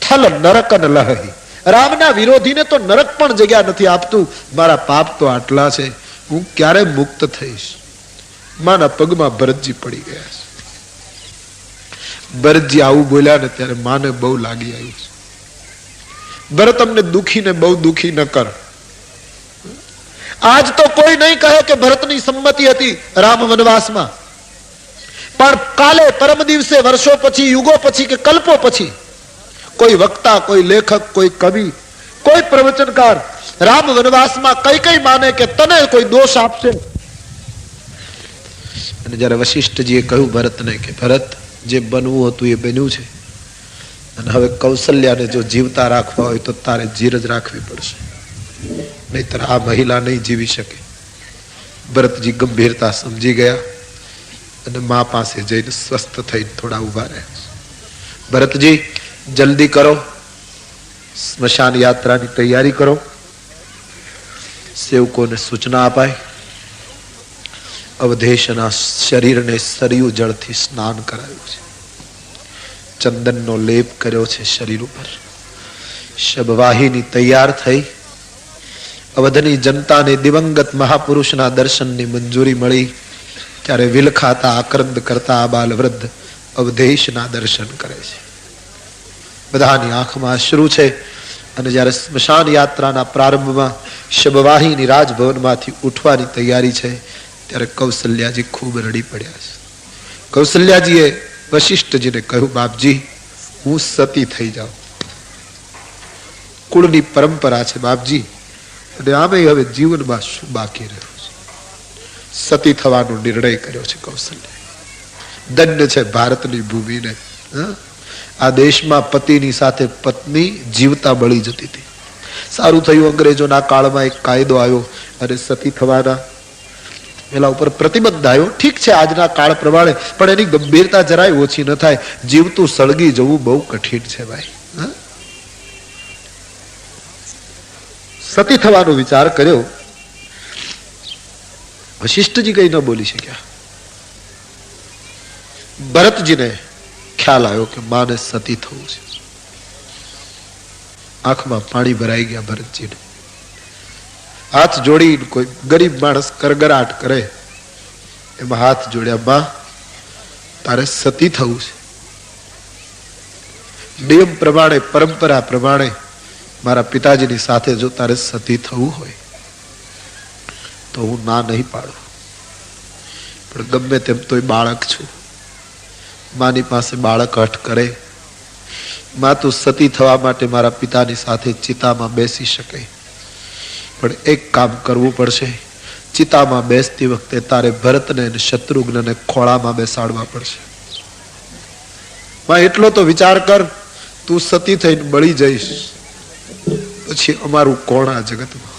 [SPEAKER 1] થલ નરક ન લહી. રામના વિરોધીને તો નરક પણ જગ્યા નથી આપતું. મારા પાપ તો આટલા છે, હું ક્યારે મુક્ત થઈશ? માના પગમાં ભરતજી પડી ગયા છે. ભરતજી આવું બોલ્યા ને ત્યારે માને બહુ લાગી આવ્યું છે. ભરત અમને દુખી ને બહુ દુખી ન કર. આજ તો કોઈ નહીં કહે કે ભરતની સંમતિ હતી રામ વનવાસમાં, પણ કાલે પરમ દિવસે વર્ષો પછી, યુગો પછી કે કલ્પો પછી કોઈ વક્તા, કોઈ લેખક, કોઈ કવિ, કોઈ પ્રવચનકાર રામ વનવાસમાં કઈ કઈ માને કે તને કોઈ દોષ આપશે. અને જયારે વશિષ્ઠજીએ કહ્યું ભરતને કે ભરત, જે બનવું હતું એ બન્યું છે અને હવે કૌશલ્યાને જો જીવતા રાખવા હોય તો તારે ધીરજ રાખવી પડશે, નહીતર આ મહિલા નહીં જીવી શકે. ભરતજી ગંભીરતા સમજી ગયા અને મા પાસે જઈને સ્વસ્થ થઈને થોડા ઉભા રહ્યા. ભરતજી, જલ્દી કરો, સ્મશાન યાત્રાની તૈયારી કરો. સેવકોને સૂચના અપાય. અવધેશના શરીરને સરયુ જળથી સ્નાન કરાયું છે. ચંદનનો લેપ કર્યો છે શરીર ઉપર. શબવાહિની તૈયાર થઈ. અવધની જનતાને દિવંગત મહાપુરુષના દર્શનની મંજૂરી મળી ત્યારે વિલખાતા, આક્રંદ કરતા આ બાલ વૃદ્ધ અવધેશના દર્શન કરે છે. બધાની આંખમાં અશ્રુ છે. અને જ્યારે સ્મશાન યાત્રાના પ્રારંભમાં શબવાહિની રાજભવનમાંથી ઉઠવાની તૈયારી છે ત્યારે કૌશલ્યાજી ખૂબ રડી પડ્યા છે. કૌશલ્યાજીએ વશિષ્ઠજીને કહ્યું, બાપજી, હું સતી થઈ જાઉં. કુળની પરંપરા છે બાપજી, અને આમે હવે જીવનમાં શું બાકી રહ્યું છે? સતી થવાનો નિર્ણય કર્યો છે કૌશલ્યા. ધન્ય છે ભારતની ભૂમિને. આ દેશમાં પતિની સાથે પત્ની જીવતા બળી જતી હતી. સારું થયું અંગ્રેજોના કાળમાં એક કાયદો આવ્યો અને સતી થવાના એના ઉપર પ્રતિબંધ આવ્યો. ઠીક છે આજના કાળ પ્રમાણે, પણ એની ગંભીરતા જરાય ઓછી ન થાય. જીવતું સળગી જવું બહુ કઠિન છે ભાઈ. સતી થવાનો વિચાર કર્યો. વશિષ્ઠજી કઈ ન બોલી શક્યા. ભરતજીને ખ્યાલ આવ્યો કે માને સતી થવું છે. આંખમાં પાણી ભરાઈ ગયા ભરતજીને. હાથ જોડી, કોઈ ગરીબ માણસ કરગરાટ કરે એમાં હાથ જોડ્યા. માં, તારે સતી થવું છે. નિયમ પ્રમાણે, પરંપરા પ્રમાણે મારા પિતાજીની સાથે જો તારે સતી થવું હોય તો હું ના નહીં પાડું, પણ ગમે તેમ તોય બાળક છું. માની પાસે બાળક હઠ કરે, માં તું સતી થવા માટે મારા પિતાની સાથે ચિતામાં બેસી શકે, પણ એક કામ કરવું પડશે. ચિતામાં બેસતી વખતે તારે ભરતને અને શત્રુઘ્નને ખોળામાં બેસાડવા પડશે. માં, એટલો તો વિચાર કર, તું સતી થઈને બળી જઈશ પછી અમારું કોણ આ જગતમાં?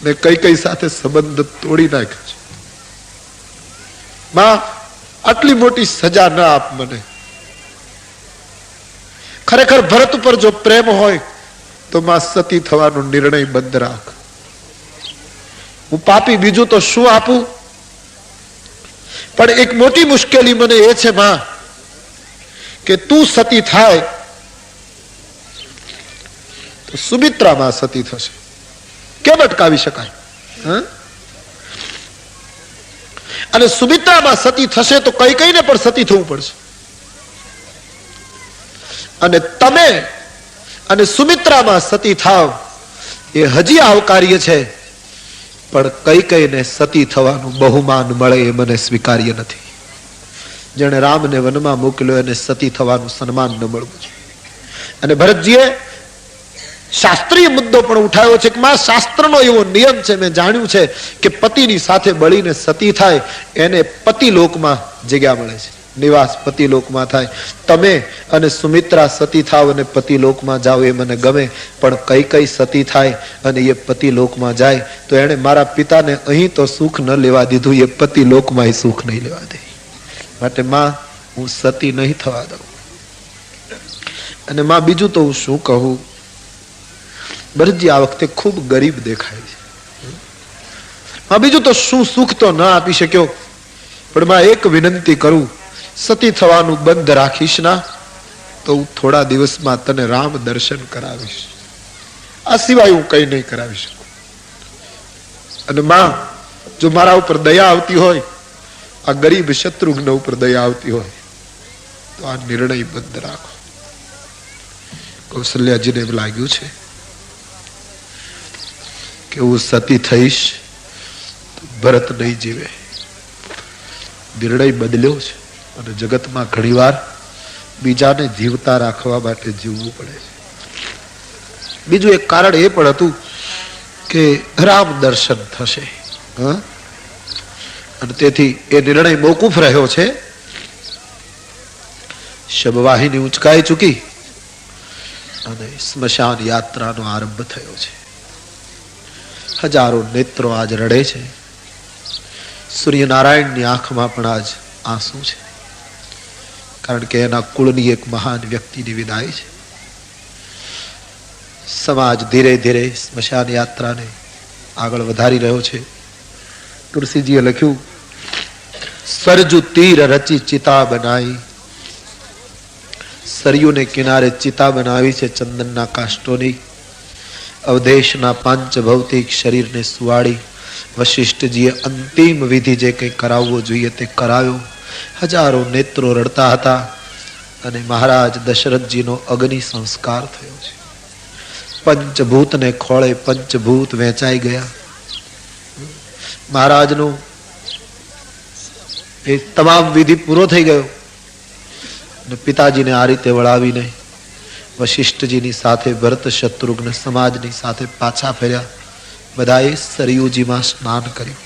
[SPEAKER 1] ને કઈ કઈ સાથે સંબંધ તોડી નાખ્યો છે. માં, આટલી મોટી સજા ના આપ મને. ખરેખર ભરત ઉપર જો પ્રેમ હોય તો માં સતી થવાનો નિર્ણય બંધ રાખ. હું પાપી બીજું તો શું આપું, પણ એક મોટી મુશ્કેલી મને એ છે માં કે તું સતી થાય તો સુમિત્રામાં સતી થશે. કેમ અટકાવી શકાય? અને સુમિત્રામાં સતી થશે તો કઈ કઈને પણ સતી થવું પડશે. અને તમે અને સુમિત્રામાં સતી થાવ એ હજી આવકાર્ય છે, પણ કઈ કઈને સતી થવાનું બહુમાન મળે એ મને સ્વીકાર્ય નથી. જેણે રામને વનમાં મોકલ્યો એને સતી થવાનું સન્માન ન મળવું જોઈએ. અને ભરતજીએ શાસ્ત્રીય મુદ્દો પણ ઉઠાવ્યો છે કે માં શાસ્ત્રનો એવો નિયમ છે, મેં જાણ્યું છે કે પતિની સાથે બળીને સતી થાય એને પતિલોકમાં જગ્યા મળે છે, નિવાસ પતિલોકમાં થાય. તમે અને સુમિત્રા સતી થાવ અને પતિલોકમાં જાઓ એ મને ગમે, પણ કઈ કઈ સતી થાય અને એ પતિલોકમાં જાય તો એને મારા પિતાને અહીં તો સુખ ન લેવા દીધું, એ પતિલોકમાં સુખ નહીં લેવા દે. માટે માં હું સતી નહીં થવા દઉં. અને માં બીજું તો હું શું કહું, ભરતજી આ વખતે ખૂબ ગરીબ દેખાય છે. માં બીજું તો શું સુખ તો ના આપી શક્યો, પણ માં એક વિનંતી કરું, સતી થવાનું બંધ રાખીશ ના તો હું થોડા દિવસમાં તને રામ દર્શન કરાવીશ. આ સિવાય હું કઈ નહીં કરાવી શકું. અને માં જો મારા ઉપર દયા આવતી હોય, આ ગરીબ શત્રુઘ્ન ઉપર દયા આવતી હોય તો આ નિર્ણય બંધ રાખો. કૌશલ્યાજીને એમ લાગ્યું છે કે હું સતી થઈશ તો ભરત નહીં જીવે. નિર્ણય બદલ્યો છે અને જગતમાં ઘણીવાર બીજાને જીવતા રાખવા માટે જીવવું પડે છે. બીજું એક કારણ એ પણ હતું કે રામ દર્શન થશે, અને તેથી એ નિર્ણય મોકૂફ રહ્યો છે. શબવાહિની ઉંચકાઈ ચૂકી અને સ્મશાન યાત્રાનો આરંભ થયો છે. હજારો નેત્રો આજ રડે છે. સૂર્યનારાયણની આંખમાં પણ આજ આંસુ છે, કારણ કે એના કુળની એક મહાન વ્યક્તિની વિદાય છે. સમાજ ધીરે ધીરે સ્મશાન યાત્રાને આગળ વધારી રહ્યો છે. તુલસીજીએ લખ્યું, સરજુ તીર રચી ચિતા બનાવી. સરયુને કિનારે ચિતા બનાવી છે ચંદનના કાષ્ટોની. અવધેશના પાંચ ભૌતિક શરીરને સુવાડી વશિષ્ઠજીએ અંતિમ વિધિ જે કંઈ કરાવવો જોઈએ તે કરાવ્યો. હજારો નેત્રો રડતા હતા અને મહારાજ દશરથજીનો અગ્નિ સંસ્કાર થયો છે. પંચભૂતને ખોળે પંચભૂત વહેંચાઈ ગયા. મહારાજનો એ તમામ વિધિ પૂરો થઈ ગયો અને પિતાજીને આ રીતે વળાવીને વશિષ્ઠજીની સાથે ભરત શત્રુઘ્ન સમાજની સાથે પાછા ફર્યા. બધાએ સરયુજીમાં સ્નાન કર્યું.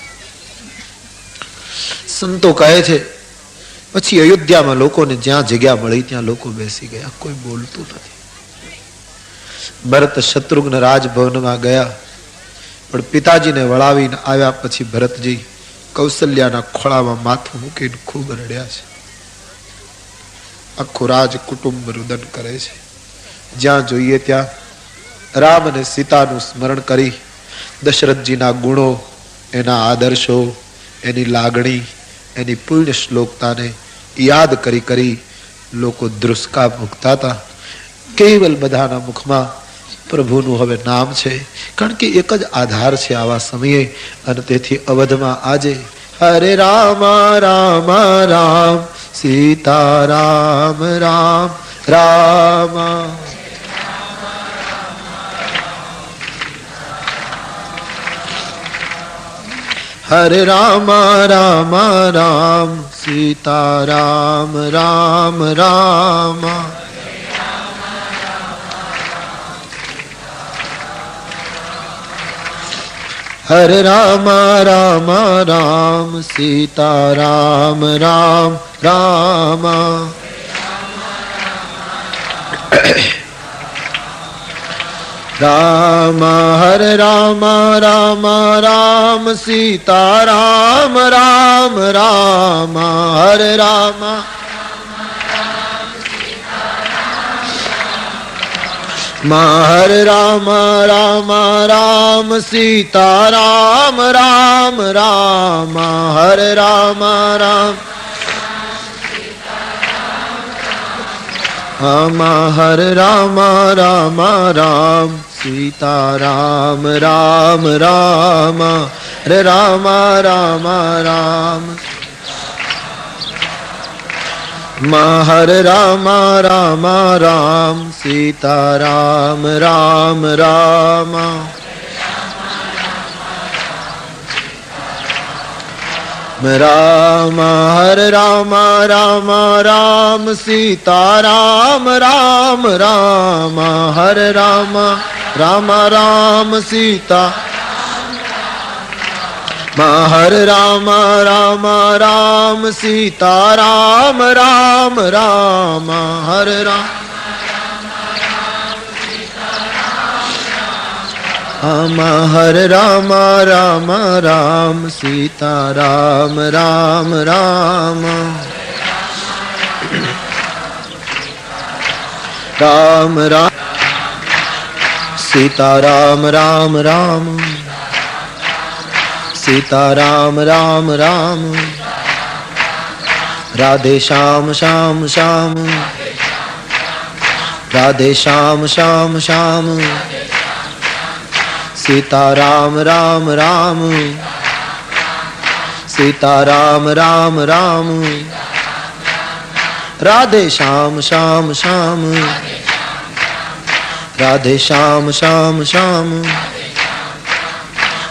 [SPEAKER 1] સંતો કહે છે પછી અયોધ્યામાં લોકોને જ્યાં જગ્યા મળી ત્યાં લોકો બેસી ગયા, કોઈ બોલતું નથી. ભરત શત્રુઘ્ન રાજભવનમાં ગયા, પણ પિતાજીને વળાવીને આવ્યા પછી ભરતજી કૌશલ્યાના ખોળામાં માથું મૂકીને ખૂબ રડ્યા છે. આખું રાજ કુટુંબ રુદન કરે છે. જ્યાં જોઈએ ત્યાં રામ અને સીતાનું સ્મરણ કરી દશરથજીના ગુણો, એના આદર્શો, એની લાગણી, એની પુણ્ય શ્લોકતાને યાદ કરી કરી લોકો ધ્રુસકા ભૂખતા હતા. કેવલ બધાના મુખમાં પ્રભુનું હવે નામ છે, કારણ કે એક જ આધાર છે આવા સમયે. અને તેથી અવધમાં આજે હરે રામ રામ રામ સીતા રામ રામ રામ હરે રામ રામ રામ સીતા રામ રામ રામ હરે રામ રામ રામ સીતા રામ રામ રામ. राम हरे राम राम राम सीता राम राम राम हरे राम हरे राम राम राम सीता राम राम राम हरे राम राम हरे राम राम राम सीता राम राम राम हरे राम राम राम हरे राम राम राम सीता राम राम राम राम हरे राम राम राम सीता राम राम राम हरे राम राम राम सीता हरे राम राम राम सीता राम राम राम हरे राम हरे राम राम राम सीता राम राम राम राम राम सीता राम राम राम सीता राम राम राम राधे श्याम श्याम श्याम राधे श्याम श्याम श्याम सीता राम राम राम सीता राम राम राम राधे श्याम श्याम श्याम राधे श्याम श्याम श्याम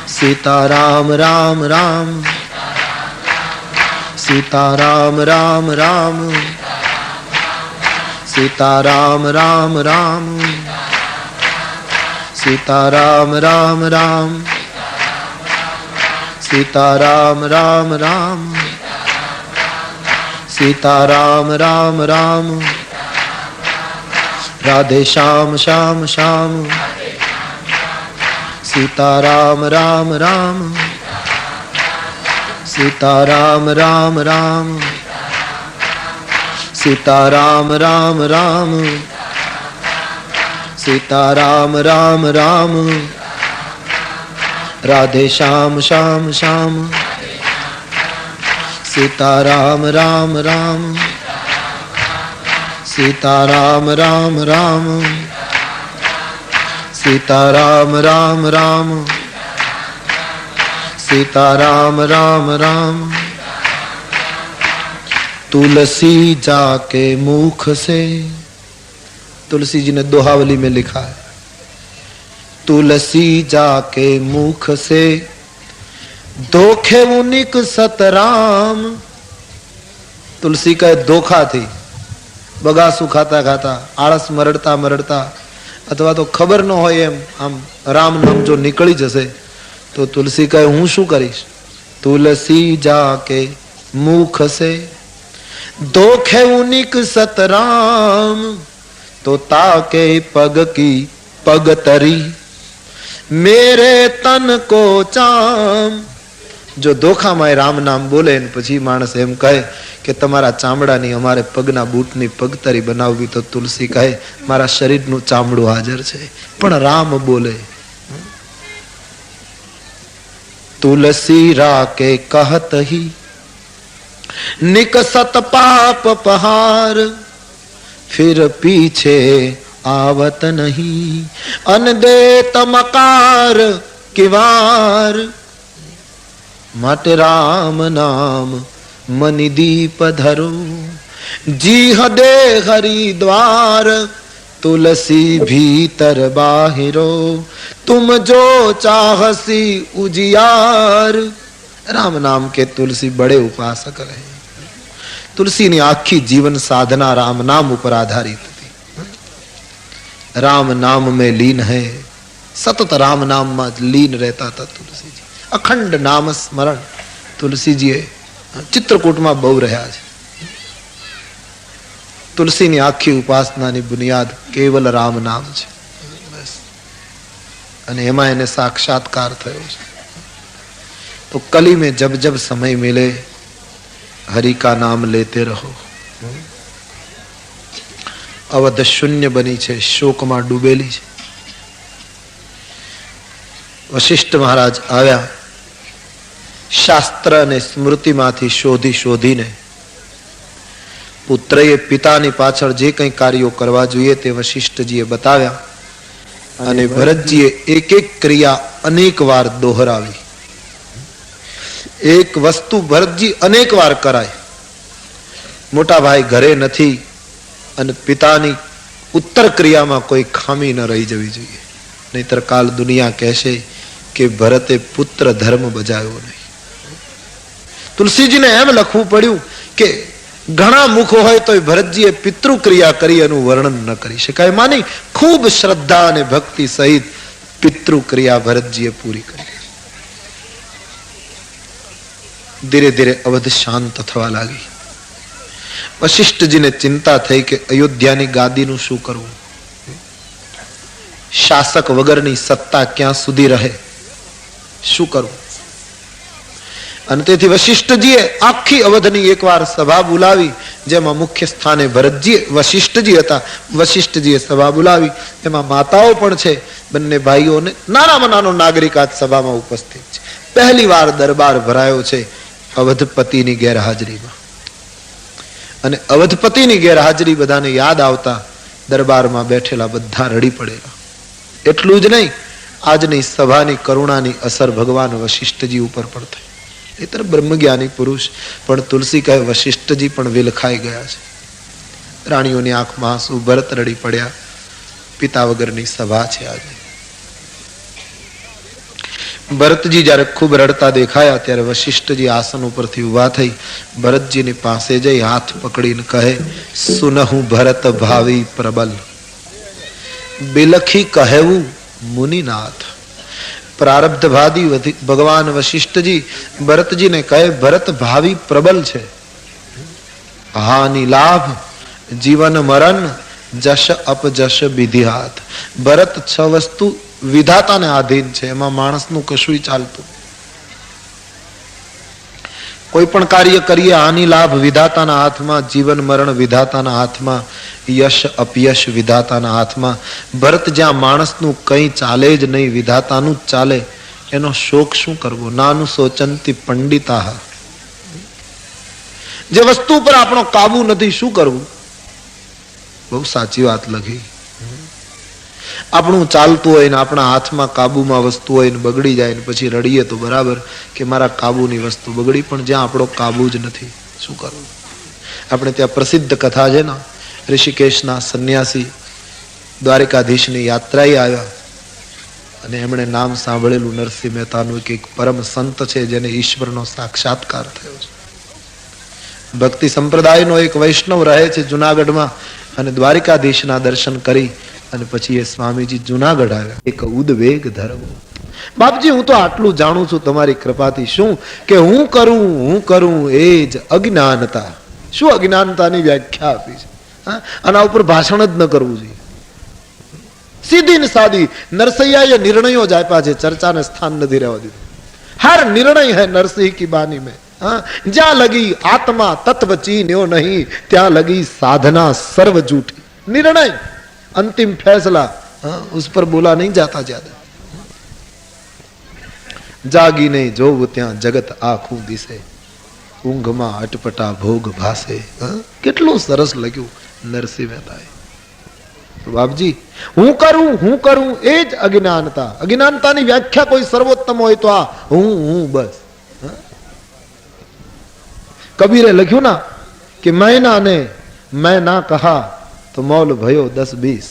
[SPEAKER 1] सीता राम राम राम सीता राम राम राम सीता राम राम राम सीता राम राम राम सीता राम राम राम सीता राम राम राम राधे श्याम श्याम श्याम सीता राम राम राम सीता राम राम राम सीता राम राम राम सीता राम राम राम राधे श्याम श्याम श्याम सीता राम राम राम सीता राम राम राम सीता राम राम राम सीता राम राम राम तुलसी जाके मुख से, तुलसी जी ने दोहावली में लिखा है, तुलसी जाके मुख से धोखे उनिक सतराम। तुलसी का धोखा थी, बगासु खाता खाता आळस मरड़ता मरड़ता अथवा तो खबर न होय एम आम राम नाम जो निकली जसे तो तुलसी कहे हूँ शू करीश। तुलसी जाके मुख से धोखे उनिक सतराम, तो ताके पग की पग तरी मेरे तन को चाम। जो धोखा में राम नाम बोले पछी माणस एम कहे कि तमारा चामड़ानी अमारे पगना बूटनी पगतरी बनाववी, तो तुलसी कहे मारा शरीरनु चामड़ू हाजर छे पण राम बोले। तुलसी राके कहत ही निकसत पाप पहार, फिर पीछे आवत नहीं अन देत मकार किवार। माटे राम नाम मनि दीप धरो जीह दे हरिद्वार। तुलसी भीतर बाहिरो तुम जो चाहसी उजियार। राम नाम के तुलसी बड़े उपासक रहे। तुलसी ने आखी जीवन साधना राम नाम ऊपर आधारित थी। राम नाम में लीन है, सतत राम नाम में लीन रहता था तुलसी जी। अखंड नाम स्मरण तुलसी जी चित्रकूट में बहु रहा है। तुलसी ने आखी उपासना ની બુનિયાદ કેવલ રામ નામ છે। બસ અને એમાં એને સાક્ષાત્કાર થયો છે. તો કલી में जब जब समय मिले हरि का नाम लेते रहो. અવધ શૂન્ય બની છે, શોકમાં ડૂબેલી છે. વશિષ્ઠ મહારાજ આવ્યા, શાસ્ત્ર અને સ્મૃતિમાંથી શોધીને પુત્રએ પિતાની પાછળ જે કંઈ કાર્યો કરવા જોઈએ તે વશિષ્ઠજીએ બતાવ્યા અને ભરતજીએ એક એક ક્રિયા અનેક વાર દોહરાવી. એક વસ્તુ ભરતજી અનેક વાર કરાય. મોટા ભાઈ ઘરે નથી અને પિતાની ઉત્તર ક્રિયામાં કોઈ ખામી ન રહી જવી જોઈએ, નહીતર કાલ દુનિયા કહેશે કે ભરતે પુત્ર ધર્મ બજાવ્યો નહીં. તુલસીજીને એમ લખવું પડ્યું કે ઘણા મુખ હોય તો ભરતજીએ પિતૃ ક્રિયા કરી એનું વર્ણન ન કરી શકાય. માની ખૂબ શ્રદ્ધા અને ભક્તિ સહિત પિતૃ ક્રિયા ભરતજીએ પૂરી કરી. ધીરે ધીરે અવધ શાંત થવા લાગી. વશિષ્ઠજીને ચિંતા થઈ કે અયોધ્યાની ગાદીનું શું કરવું, શાસક વગરની સત્તા ક્યાં સુધી રહે, શું કરવું. અને તેથી વશિષ્ઠજીએ આખી અવધની એકવાર સભા બોલાવી, જેમાં મુખ્ય સ્થાને ભરતજી વશિષ્ઠજી હતા. વશિષ્ઠજીએ સભા બોલાવી, એમાં માતાઓ પણ છે, બંને ભાઈઓને નાનામાં નાનો નાગરિક આ સભામાં ઉપસ્થિત છે. પહેલી વાર દરબાર ભરાયો છે અવધપતિની ગેરહાજરીમાં. અને અવધપતિની ગેરહાજરી બધાને યાદ આવતા દરબારમાં બેઠેલા બધા રડી પડેલા. એટલું જ નહીં, આજની સભાની કરુણાની અસર ભગવાન વશિષ્ઠજી ઉપર પણ થઈ. નહીતર બ્રહ્મજ્ઞાની પુરુષ, પણ તુલસી કહે વશિષ્ઠજી પણ વિલખાઈ ગયા છે. રાણીઓની આંખમાં આંસુ, ભરત રડી પડ્યા. પિતા વગરની સભા છે આજે. ભરતજી જયારે ખૂબ રડતા દેખાયા ત્યારે વશિષ્ઠજી આસન ઉપરથી ઉભા થઈ ભરતજીની પાસે જઈ હાથ પકડીને કહે, સુનહું ભરત ભાવી પ્રબલ, બિલખી કહેવું મુનિનાથ. પ્રારબ્ધવાદી ભગવાન વશિષ્ઠજી ભરતજીને કહે, ભરત ભાવી પ્રબલ છે. હાનિ લાભ જીવન મરણ જશ અપજશ વિધિહાત. ભરત 6 વસ્તુ વિધાતાને આધીન છે, એમાં માણસનું કશું ચાલતું. કોઈ પણ કાર્ય કરીએ, હાનિ લાભ વિધાતાના હાથમાં, જીવન મરણ વિધાતાના હાથમાં, યશ અપયશ વિધાતાના હાથમાં. ભરત જ્યાં માણસનું કંઈ ચાલે જ નહીં, વિધાતાનું જ ચાલે, એનો શોક શું કરવો. નાનું સોચંતી પંડિતા. જે વસ્તુ પર આપણો કાબુ નથી, શું કરવું. બહુ સાચી વાત લખી. આપણું ચાલતું હોય ને આપણા હાથમાં કાબુમાં વસ્તુ હોય ને બગડી જાય ને પછી રડીએ તો બરાબર કે મારા કાબુની વસ્તુ બગડી, પણ જ્યાં આપણો કાબુ જ નથી, શું કરવું. આપણે ત્યાં પ્રસિદ્ધ કથા છે ને, ઋષિકેશના સંન્યાસી દ્વારિકાધીશની યાત્રાએ આવ્યા અને એમણે નામ સાંભળેલું નરસિંહ મહેતાનું, કે એક પરમ સંત છે જેને ઈશ્વરનો સાક્ષાત્કાર થયો છે. ભક્તિ સંપ્રદાયનો એક વૈષ્ણવ રહે છે જુનાગઢમાં, અને દ્વારિકાધીશના દર્શન કરી અને પછી એ સ્વામીજી જુનાગઢ આવ્યા. એક ઉદ્વેગ ધર્મ. બાપજી, હું તો આટલું જાણું છું તમારી કૃપાથી, શું કે હું કરું એ જ અજ્ઞાનતા. શું અજ્ઞાનતાની વ્યાખ્યા આપી છે. આના ઉપર ભાષણ જ ન કરવું જોઈએ. સીધી ને સાદી નરસૈયાએ નિર્ણયો જ આપ્યા છે, ચર્ચાને સ્થાન નથી રહેવા દીધું. હર નિર્ણય હૈ નરસિંહ કી બાની में. જ્યાં લગી આત્મા તત્વ ચીન્યો નહીં, ત્યાં લગી સાધના સર્વ જૂઠી. નિર્ણય अंतिम फैसला, उस पर बोला नहीं जाता ज्यादा. जागी नहीं जोव ત્યાં જગત આખું દિશે, ઊંઘમાં અટપટા ભોગ ભાસે. કેટલું સરસ લખ્યું નરસિંહ મહેતાએ. બાપજી, હું કરું એ જ અજ્ઞાનતા. અજ્ઞાનતાની વ્યાખ્યા કોઈ સર્વોત્તમ હોય તો આ હું બસ. કબીરે લખ્યું ના કે મૈના ને મેં ના કહા તો મૌલ ભયો 10-20.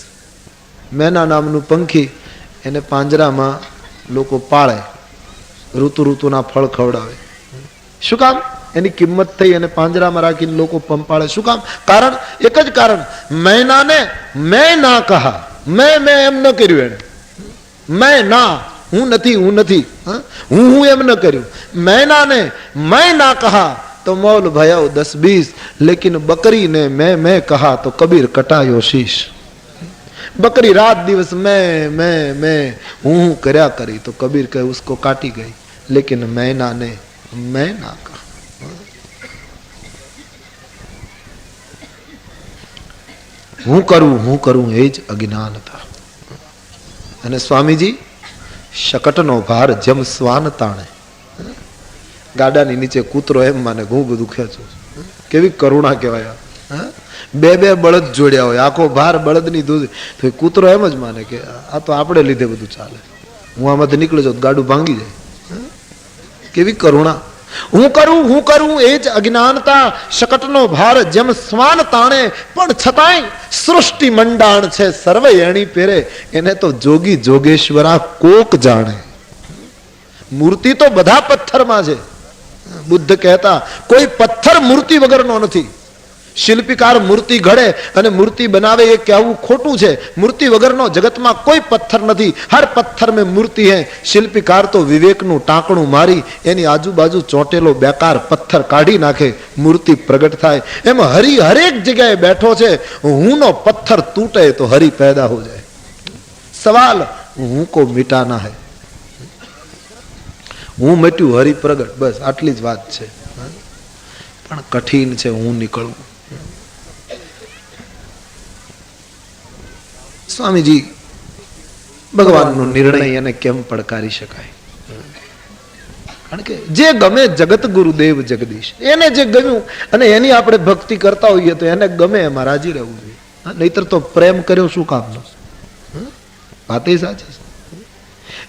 [SPEAKER 1] મેના નામનું પંખી, એને પાંજરામાં લોકો પાળે, ઋતુના ફળ ખવડાવે. શું કામ? એની કિંમત થઈ અને પાંજરામાં રાખીને લોકો પંપાળે. શું કામ? કારણ એક જ કારણ, મૈનાને મેં ના કહા. મેં એમ ન કર્યું. એને મેં ના, હું નથી હું એમ ન કર્યું. મૈનાને મેં ના કહા तो मौल भयाओ 10-20, लेकिन बकरी ने मैं कहा तो कबीर कटायो शीश. बकरी रात दिवस मैं हूं કર્યા કરી तो कबीर कहे उसको काटी गई लेकिन मैना ने मैं ना कहा। હું કરું એ જ અજ્ઞાનતા। અને સ્વામીજી શકટનો ભાર જમ શ્વાન તાણે, ગાડાની નીચે કૂતરો એમ માને હું બધું ખેંચું, કેવી કરુણા કહેવાય। બે બે બળદ જોડ્યા હોય, આખો ભાર બળદની દૂધ, તો કૂતરો એમ જ માને કે આ તો આપણે લીધે બધું ચાલે, હું આમાંથી નીકળી જાઉં ગાડું ભાંગી જાય। કેવી કરુણા। હું કરું એ જ અજ્ઞાનતા, શકટનો ભાર જેમ શ્વાન તાણે, પણ છતાંય સૃષ્ટિ મંડાણ છે સર્વે એણી પેરે, એને તો જોગી જોગેશ્વરા કોક જાણે। મૂર્તિ તો બધા પથ્થરમાં છે। બુદ્ધ કહેતા કોઈ પથ્થર મૂર્તિ વગરનો નથી। શિલ્પીકાર મૂર્તિ ઘડે અને મૂર્તિ બનાવે એ કહેવું ખોટું છે। મૂર્તિ વગરનો જગતમાં કોઈ પથ્થર નથી, હર પથ્થર में મૂર્તિ है। શિલ્પીકાર તો વિવેકનું ટાંકણું મારી એની આજુબાજુ ચોંટેલો બેકાર પથ્થર કાઢી નાખે, મૂર્તિ પ્રગટ થાય। એમ હરિ હરેક જગ્યાએ બેઠો છે। હુંનો પથ્થર તૂટે તો હરિ પેદા હો જાય। સવાલ હું કો મિટાના है, હું મટ્યું હરિ પ્રગટ, બસ આટલી જ વાત છે। પણ કઠિન છે હું નીકળવું। સ્વામીજી ભગવાનનો નિર્ણય એને કેમ પડકારી શકાય? કારણ કે જે ગમે જગત ગુરુદેવ જગદીશ, એને જે ગમ્યું અને એની આપણે ભક્તિ કરતા હોઈએ તો એને ગમે એમાં રાજી રહેવું જોઈએ। નહીતર તો પ્રેમ કર્યો શું કામનો? વાત એ સાચી છે।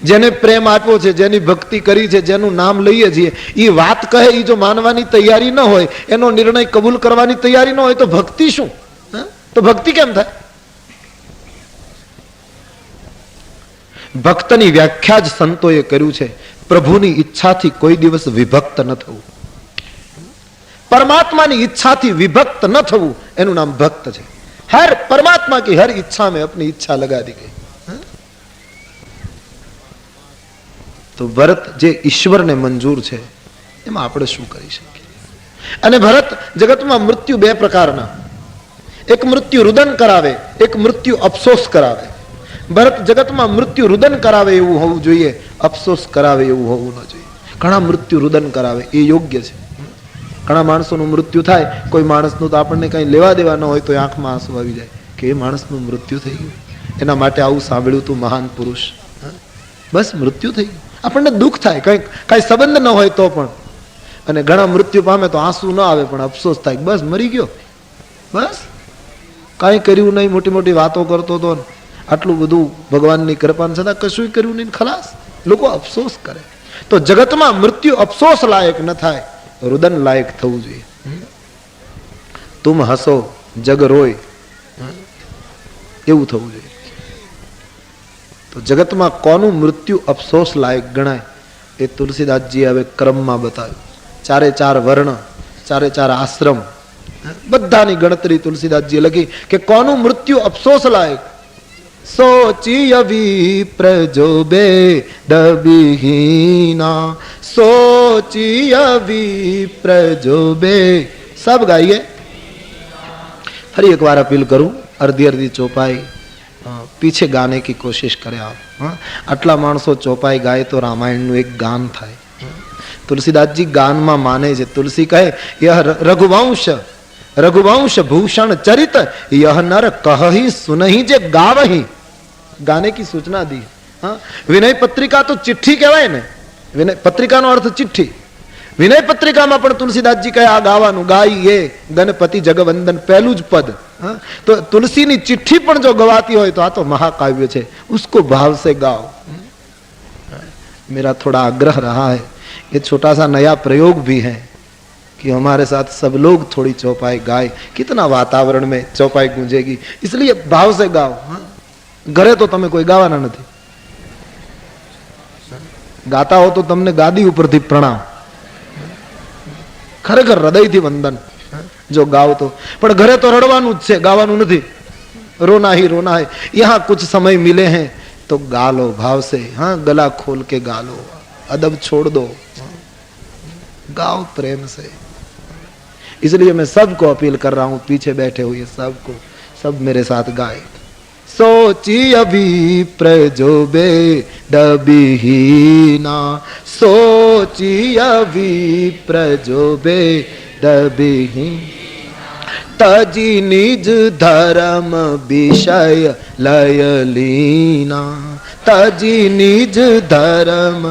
[SPEAKER 1] જેને પ્રેમ આપ્યો છે, જેની ભક્તિ કરી છે, જેનું નામ લઈએ છીએ, એ વાત કહે એ જો માનવાની તૈયારી ન હોય, એનો નિર્ણય કબૂલ કરવાની તૈયારી ન હોય તો ભક્તિ શું? તો ભક્તિ કેમ થાય? ભક્તની વ્યાખ્યા જ સંતોએ કર્યું છે, પ્રભુની ઈચ્છાથી કોઈ દિવસ વિભક્ત ન થવું, પરમાત્માની ઈચ્છાથી વિભક્ત ન થવું, એનું નામ ભક્ત છે। હર પરમાત્મા की हर इच्छा में अपनी इच्छा लगा दी गई। તો ભરત જે ઈશ્વરને મંજૂર છે એમાં આપણે શું કરી શકીએ? અને ભરત જગતમાં મૃત્યુ બે પ્રકારના, એક મૃત્યુ રુદન કરાવે, એક મૃત્યુ અફસોસ કરાવે। ભરત જગતમાં મૃત્યુ રુદન કરાવે એવું હોવું જોઈએ, અફસોસ કરાવે એવું હોવું ન જોઈએ। ઘણા મૃત્યુ રુદન કરાવે એ યોગ્ય છે। ઘણા માણસોનું મૃત્યુ થાય, કોઈ માણસનું તો આપણને કઈ લેવા દેવા ન હોય તો આંખમાં આંસુ આવી જાય કે એ માણસનું મૃત્યુ થઈ ગયું, એના માટે આવું સાંભળ્યું તું મહાન પુરુષ, બસ મૃત્યુ થઈ ગયું, આપણને દુઃખ થાય, કઈ સંબંધ ન હોય તો પણ। અને ઘણા મૃત્યુ પામે તો આંસુ ન આવે પણ અફસોસ થાય, બસ મરી ગયો, બસ કઈ કર્યું નહીં, મોટી મોટી વાતો કરતો હતો, આટલું બધું ભગવાનની કૃપાને છતાં કશું કર્યું નહીં, ખલાસ, લોકો અફસોસ કરે। તો જગતમાં મૃત્યુ અફસોસ લાયક ન થાય, રુદન લાયક થવું જોઈએ। તુમ હસો જગ રોય એવું થવું જોઈએ। તો જગતમાં કોનું મૃત્યુ અફસોસ લાયક ગણાય એ તુલસીદાસજી હવે ક્રમમાં બતાવ્યું। ચારે ચાર વર્ણ, ચારે ચાર આશ્રમ, બધાની ગણતરી તુલસીદાસજીએ લખી કે કોનું મૃત્યુ અફસોસ લાયક। સોચિય વિપ્રજો બે દબીહીના, સોચિય વિપ્રજો બે, सब गाइए। ફરી એક વાર અપીલ કરું, અડધી અડધી ચોપાઈ पीछे गाने की कोशिश करें आप। आटला माणसो चौपाई गाय तो रामायण नु एक गान थाय। तुलसीदास जी गान में माने छे। तुलसी कहे यह रघुवंश भूषण चरित, यह नर कहहि सुनहि जे गावहि। गाने की सूचना दी। विनय पत्रिका तो चिट्ठी कहवाय ने, विनय पत्रिका नो अर्थ चिट्ठी। विनय पत्रिका में पण तुलसीदास जी कहे आ गावानुं, गाइए गणपति जगवंदन पहलू ज पद। तो तुलसी नी चिट्ठी पण जो गवाती हो तो आ तो महाकाव्य है, उसको भाव से गाओ। मेरा थोड़ा आग्रह रहा है, ये छोटा सा नया प्रयोग भी है कि हमारे साथ सब लोग थोड़ी चौपाई गाए, कितना वातावरण में चौपाई गूंजेगी, इसलिए भाव से गाओ। घरे तो तमे कोई गावाना नहीं, गाता हो तो तमने गादी उपरथी प्रणाम, खरेखर हृदयथी वंदन जो गाओ तो। पर घरे तो रड़वानुं ज छे, गावानुं नथी, रोना है। यहाँ कुछ समय मिले हैं तो गा लो भाव से। हाँ, गला खोल के गा लो, अदब छोड़ दो, गाओ प्रेम से। इसलिए मैं सबको अपील कर रहा हूँ, पीछे बैठे हुए सबको, सब मेरे साथ गाए, सोचिय विप्र जो वेद विहीना, सोचिय विप्र जो वेद विहीना, तजी निज धर्म विषय लय लीना, तजी निज धर्म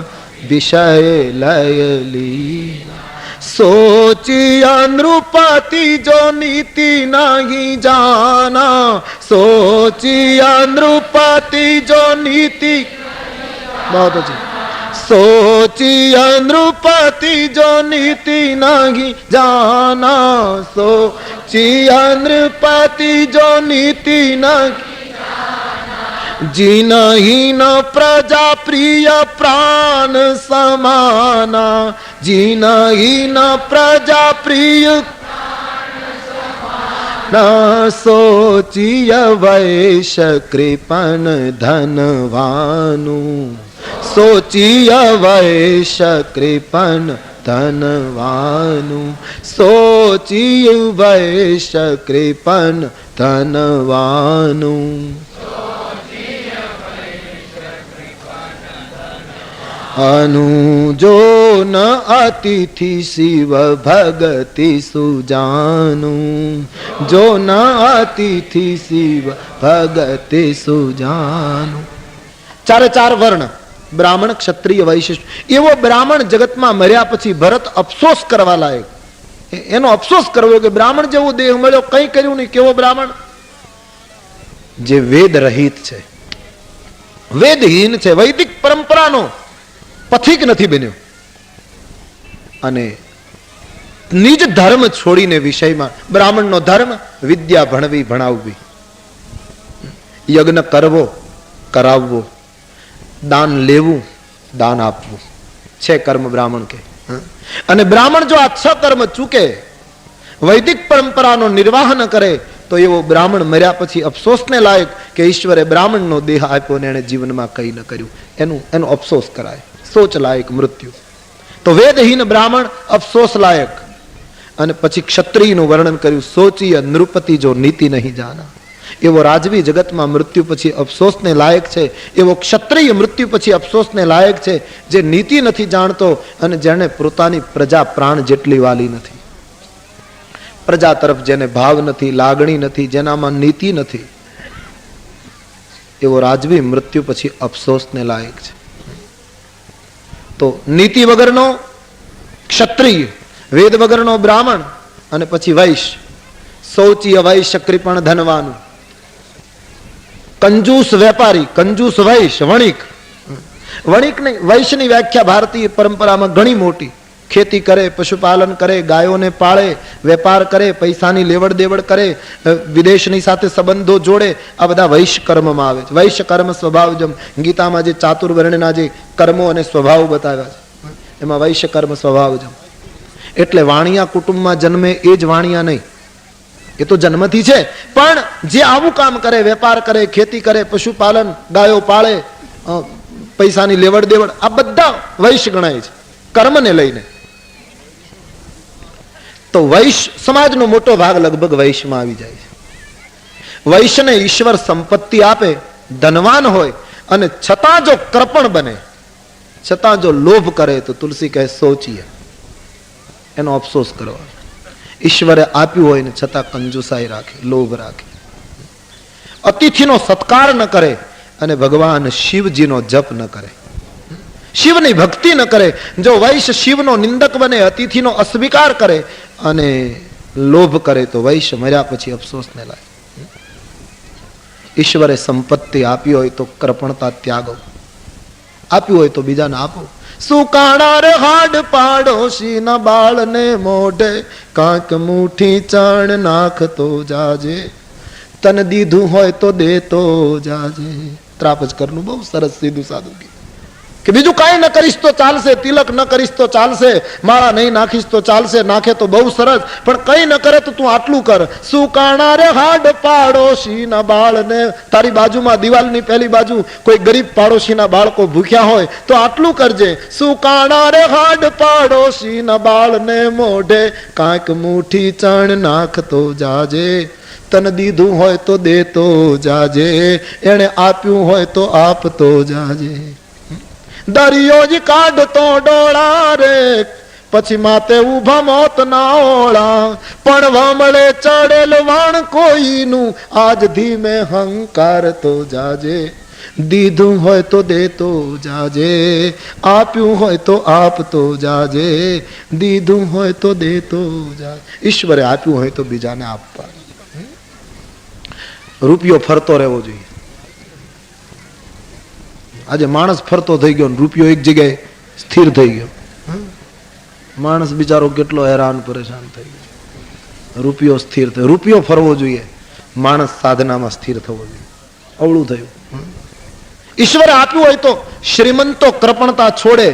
[SPEAKER 1] विषय लय लीना, सोचिया नृपति जो नीति नहीं जाना, सोचिया नृपति जो नीति, बहुत अच्छी, सोचिया नृपति जो नीति नहीं जाना, सोचिया नृपति जो नीति नहीं, जिनहीन प्रजा प्रिय प्राण समाना, जिनहीन प्रजा प्रिय न सोचिय वैश कृपण धनवानु, सोचिय वैश कृपण धनवानु, सोचिय वैश कृपण धनवानु, अनुजो न अतिथि शिव भगति सुजानु, जो न अतिथि शिव भगति सुजानु. चारे चार वर्ण બ્રાહ્મણ ક્ષત્રિય વૈશ્ય એવો બ્રાહ્મણ જગતમાં મર્યા પછી ભરત અફસોસ કરવા લાયક, એનો અફસોસ કરવો કે બ્રાહ્મણ જેવો દેહ મળ્યો, કઈ કર્યું નહીં. કેવો બ્રાહ્મણ? જે વેદ રહિત છે, વેદહીન છે, વૈદિક પરંપરાનો પથિક નથી બન્યો અને નિજ ધર્મ છોડીને વિષયમાં, બ્રાહ્મણનો ધર્મ વિદ્યા ભણવી ભણાવવી, યજ્ઞ કરવો કરાવવો, દાન લેવું દાન આપવું છે કર્મ બ્રાહ્મણ કે. અને બ્રાહ્મણ જો આ 6 કર્મ ચૂકે, વૈદિક પરંપરાનો નિર્વાહ ન કરે, તો એવો બ્રાહ્મણ મર્યા પછી અફસોસને લાયક કે ઈશ્વરે બ્રાહ્મણનો દેહ આપ્યો ને એને જીવનમાં કંઈ ન કર્યું, એનો અફસોસ કરાય, સોચ લાયક મૃત્યુ. તો વેદહીન બ્રાહ્મણ અફસોસ લાયક. અને પછી ક્ષત્રિયનું વર્ણન કર્યું, સોચીય નૃપતિ જો નીતિ નહીં જાના. એવો રાજવી જગતમાં મૃત્યુ પછી અફસોસને લાયક છે, એવો ક્ષત્રિય મૃત્યુ પછી અફસોસને લાયક છે જે નીતિ નથી જાણતો અને જેને પોતાની પ્રજા પ્રાણ જેટલી વાલી નથી, પ્રજા તરફ જેને ભાવ નથી, લાગણી નથી, જેનામાં નીતિ નથી, એવો રાજવી મૃત્યુ પછી અફસોસને લાયક છે. તો નીતિ વગરનો ક્ષત્રિય, વેદ વગરનો બ્રાહ્મણ અને પછી વૈશ્ય. શૌચીય વૈશ્ય કૃપણ ધનવાનું, કંજૂસ વેપારી, કંજૂસ વૈશ્ય, વણિક. વણિક નહીં, વૈશ્યની વ્યાખ્યા ભારતીય પરંપરામાં ઘણી મોટી. ખેતી કરે, પશુપાલન કરે, ગાયોને પાળે, વેપાર કરે, પૈસાની લેવડ દેવડ કરે, વિદેશની સાથે સંબંધો જોડે, આ બધા વૈશ્ય કર્મમાં આવે છે. વૈશ્ય કર્મ સ્વભાવજમ, ગીતામાં જે ચાતુર્વર્ણના જે કર્મો અને સ્વભાવ બતાવ્યા છે એમાં વૈશ્ય કર્મ સ્વભાવજમ. એટલે વાણિયા કુટુંબમાં જન્મે એ જ વાણિયા નહીં, એ તો જન્મથી છે, પણ જે આવું કામ કરે, વેપાર કરે, ખેતી કરે, પશુપાલન, ગાયો પાળે, પૈસાની લેવડ દેવડ, આ બધા વૈશ્ય ગણાય છે કર્મને લઈને. તો વૈશ્ય સમાજનો મોટો ભાગ લગભગ વૈશ્યમાં આવી જાય છે. વૈશ્યને ઈશ્વર સંપત્તિ આપે, ધનવાન હોય અને છતાં જો કૃપણ બને, છતાં જો લોભ કરે, તો તુલસી કહે સોચીએ, એનો અફસોસ કરવાનો. ઈશ્વરે આપ્યું હોય ને છતાં કંજુસાઈ રાખે, લોભ રાખે, અતિથિનો સત્કાર ન કરે અને ભગવાન શિવજીનો જપ ન કરે, શિવની ભક્તિ ન કરે. જો વૈશ્ય શિવનો નિંદક બને, અતિથિનો અસ્વીકાર કરે અને લોભ કરે, તો વૈશ્ય મર્યા પછી અફસોસને લાગે. ઈશ્વરે સંપત્તિ આપી હોય તો કૃપણતા ત્યાગો, આપ્યું હોય તો બીજાને આપો. સુકાણા રે હાડ પાડોશી ના બાળને મોઢે, કાંક મુઠ્ઠી ચણ નાખતો જાજે, તન દીધું હોય તો દેતો જાજે. ત્રાપજકરનું બહુ સરસ સીધું સાદું ગીત કે બીજું કાંઈ ન કરીશ તો ચાલશે, તિલક ન કરીશ તો ચાલશે, માળા નહીં નાખીશ તો ચાલશે, નાખે તો બહુ સરસ, પણ કઈ ન કરે તો તું આટલું કર. સુકાણા રે હાડ પાડોશીના બાળને, તારી બાજુમાં દિવાલની પહેલી બાજુ કોઈ ગરીબ પાડોશીના બાળકો ભૂખ્યા હોય તો આટલું કરજે. સુકાણા રે હાડ પાડોશીના બાળને મોઢે, કાંઈક મુઠ્ઠી ચણ નાખતો જાજે. તન દીધું હોય તો દેતો જાજે, એને આપ્યું હોય તો આપતો જાજે. દરિયો જ કાઢતો ડોળા રે, પછી માતે ઉભા મોત ના ઓળા. પણ વામળે ચડેલ વાણ કોઈનું, આજ ધીમે હંકાર તો જાજે. દીધું હોય તો દેતો જાજે, આપ્યું હોય તો આપતો જાજે. દીધું હોય તો દેતો જાજે. ઈશ્વરે આપ્યું હોય તો બીજાને આપવા. રૂપિયો ફરતો રહેવો જોઈએ. આજે માણસ ફરતો થઈ ગયો, રૂપિયો એક જગ્યાએ સ્થિર થઈ ગયો. માણસ બિચારો કેટલો હેરાન પરેશાન થઈ ગયો. રૂપિયો સ્થિર થયો. રૂપિયો ફરવો જોઈએ, માણસ સાધનામાં સ્થિર થવો જોઈએ. અવળું થયું. ઈશ્વરે આપ્યું હોય તો શ્રીમંતો કૃપણતા છોડે,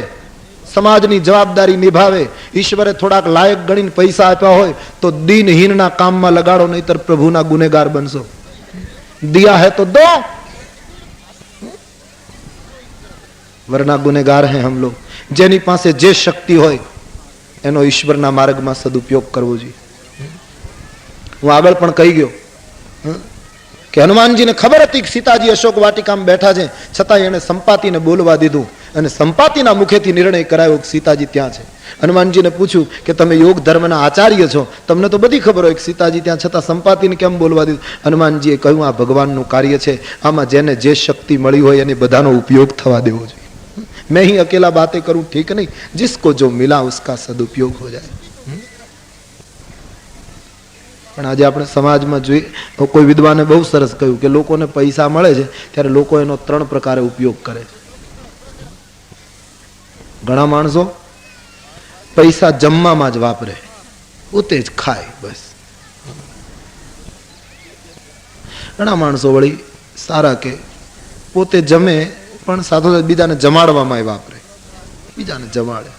[SPEAKER 1] સમાજની જવાબદારી નિભાવે. ઈશ્વરે થોડાક લાયક ગણીને પૈસા આપ્યા હોય તો દિનહીનના કામમાં લગાડો, નહીતર પ્રભુના ગુનેગાર બનશો. દિયા હે તો દો, વરના ગુનેગાર હે હમ લોગ. જેની પાસે જે શક્તિ હોય એનો ઈશ્વરના માર્ગમાં સદુપયોગ કરવો જોઈએ. હું આગળ પણ કહી ગયો કે હનુમાનજીને ખબર હતી કે સીતાજી અશોક વાટિકામાં બેઠા છે, છતાં એને સંપાતિને બોલવા દીધું અને સંપાતિના મુખેથી નિર્ણય કરાયો કે સીતાજી ત્યાં છે. હનુમાનજીને પૂછ્યું કે તમે યોગ ધર્મના આચાર્ય છો, તમને તો બધી ખબર હોય કે સીતાજી ત્યાં, છતાં સંપાતિને કેમ બોલવા દીધું? હનુમાનજીએ કહ્યું આ ભગવાનનું કાર્ય છે, આમાં જેને જે શક્તિ મળી હોય એને બધાનો ઉપયોગ થવા દેવો જોઈએ. मैं ही अकेला बातें करूं ठीक नहीं, जिसको जो मिला उसका सदुपयोग हो जाए. પણ આજે આપણે સમાજમાં જોઈએ, કોઈ વિદ્વાને બહુ સરસ કહ્યું કે લોકોને પૈસા મળે છે ત્યારે લોકો એનો 3 પ્રકારે ઉપયોગ કરે છે. ઘણા માણસો પૈસા જમવામાં જ વાપરે, પોતે જ ખાય બસ. ઘણા માણસો વળી સારા કે પોતે જમે પણ સાથે બીજાને જમાડવામાં વાપરે, બીજાને જમાડે.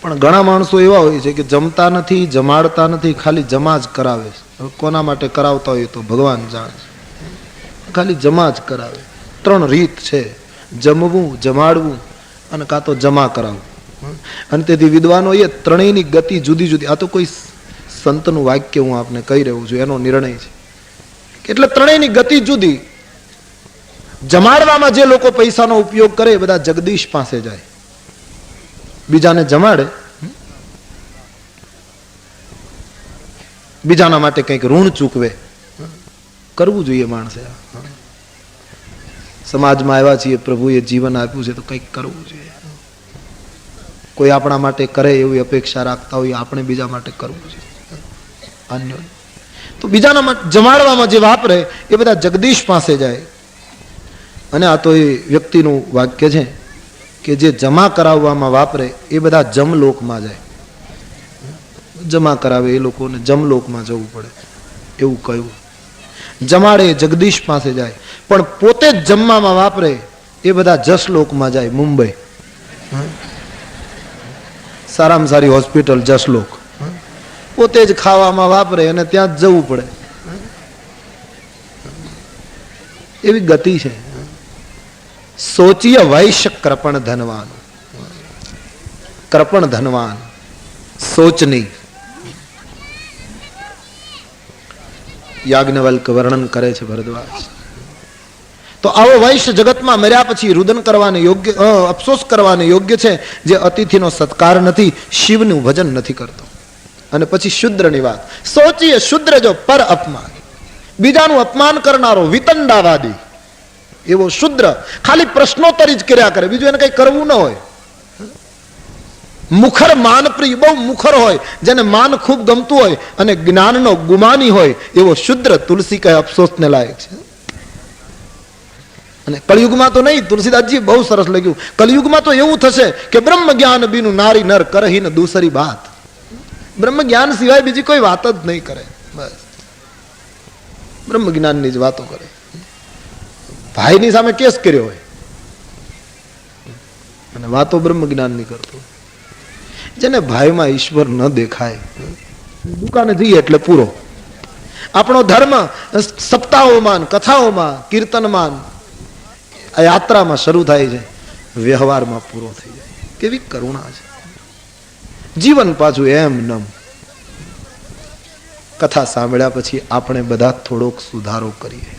[SPEAKER 1] પણ ઘણા માણસો એવા હોય છે કે જમતા નથી, જમાડતા નથી, ખાલી જમા જ કરાવે છે. કોના માટે કરાવતા હોય તો ભગવાન જાણે, ખાલી જમા જ કરાવે. 3 રીત છે: જમવું, જમાડવું અને કાં તો જમા કરાવવું. અને તેથી વિદ્વાનો એ ત્રણેયની ગતિ જુદી જુદી. આ તો કોઈ સંતનું વાક્ય હું આપને કહી રહ્યો છું, એનો નિર્ણય છે. એટલે ત્રણેયની ગતિ જુદી. જમાડવામાં જે લોકો પૈસાનો ઉપયોગ કરે એ બધા જગદીશ પાસે જાય, બીજાને જમાડે, બીજાના માટે કંઈક ઋણ ચૂકવે. કરવું જોઈએ માણસે. સમાજમાં આવ્યા છીએ, પ્રભુએ જીવન આપ્યું છે તો કંઈક કરવું જોઈએ. કોઈ આપણા માટે કરે એવી અપેક્ષા રાખતા હોય, આપણે બીજા માટે કરવું જોઈએ. અન્ય તો બીજાના માટે જમાડવામાં જે વાપરે એ બધા જગદીશ પાસે જાય. અને આ તો એ વ્યક્તિનું વાક્ય છે કે જે જમા કરાવવામાં વાપરે એ બધા જમલોકમાં જાય. જમા કરાવે એ લોકોને જમલોકમાં જવું પડે એવું કહ્યું. જમાડે જગદીશ પાસે જાય, પણ પોતે જ જમવામાં વાપરે એ બધા જસલોકમાં જાય. મુંબઈ સારામાં સારી હોસ્પિટલ જસલોક. પોતે જ ખાવામાં વાપરે અને ત્યાં જ જવું પડે. એવી ગતિ છે. सोचिए वैश्य कृपण धनवान, कृपण धनवान सोचनी. યાજ્ઞવલ્ક વર્ણન કરે છે ભરદ્વાજ. તો આવો વૈશ્ય જગતમાં મર્યા પછી રુદન કરવાને યોગ્ય, અફસોસ કરવાને યોગ્ય છે જે અતિથિનો સત્કાર નથી, શિવનું ભજન નથી કરતો. અને પછી શુદ્રની વાત. સોચીએ શુદ્ર જો પર અપમાન, બીજાનું અપમાન કરનારો, વિતંડાવાદી એવો શુદ્ર ખાલી પ્રશ્નોત્તરી જ કર્યા કરે, બીજું એને કઈ કરવું ન હોય. મુખર માનપ્રિય, બહુ મુખર હોય, જેને માન ખૂબ ગમતું હોય અને જ્ઞાનનો ગુમાની હોય એવો શુદ્ર તુલસી કહે અફસોસને લાયક છે. અને કળિયુગમાં તો નહીં, તુલસીદાસજી બહુ સરસ લખ્યું, કલયુગમાં તો એવું થશે કે બ્રહ્મ જ્ઞાન બીનું નારી નર કરહી ને દૂસરી વાત. બ્રહ્મ જ્ઞાન સિવાય બીજી કોઈ વાત જ નહીં કરે, બસ બ્રહ્મ જ્ઞાનની જ વાતો કરે. ભાઈની સામે કેસ કર્યો હોય અને વાતો બ્રહ્મ જ્ઞાનની કરતો. જેને ભાઈમાં ઈશ્વર ન દેખાય, દુકાને જઈએ એટલે પૂરો. આપણો ધર્મ સપ્તાહોમાં, કથાઓમાં, કીર્તનમાં, આ યાત્રામાં શરૂ થાય છે, વ્યવહારમાં પૂરો થઈ જાય. કેવી કરુણા છે. જીવન પાછું એમ નમ. કથા સાંભળ્યા પછી આપણે બધા થોડોક સુધારો કરીએ,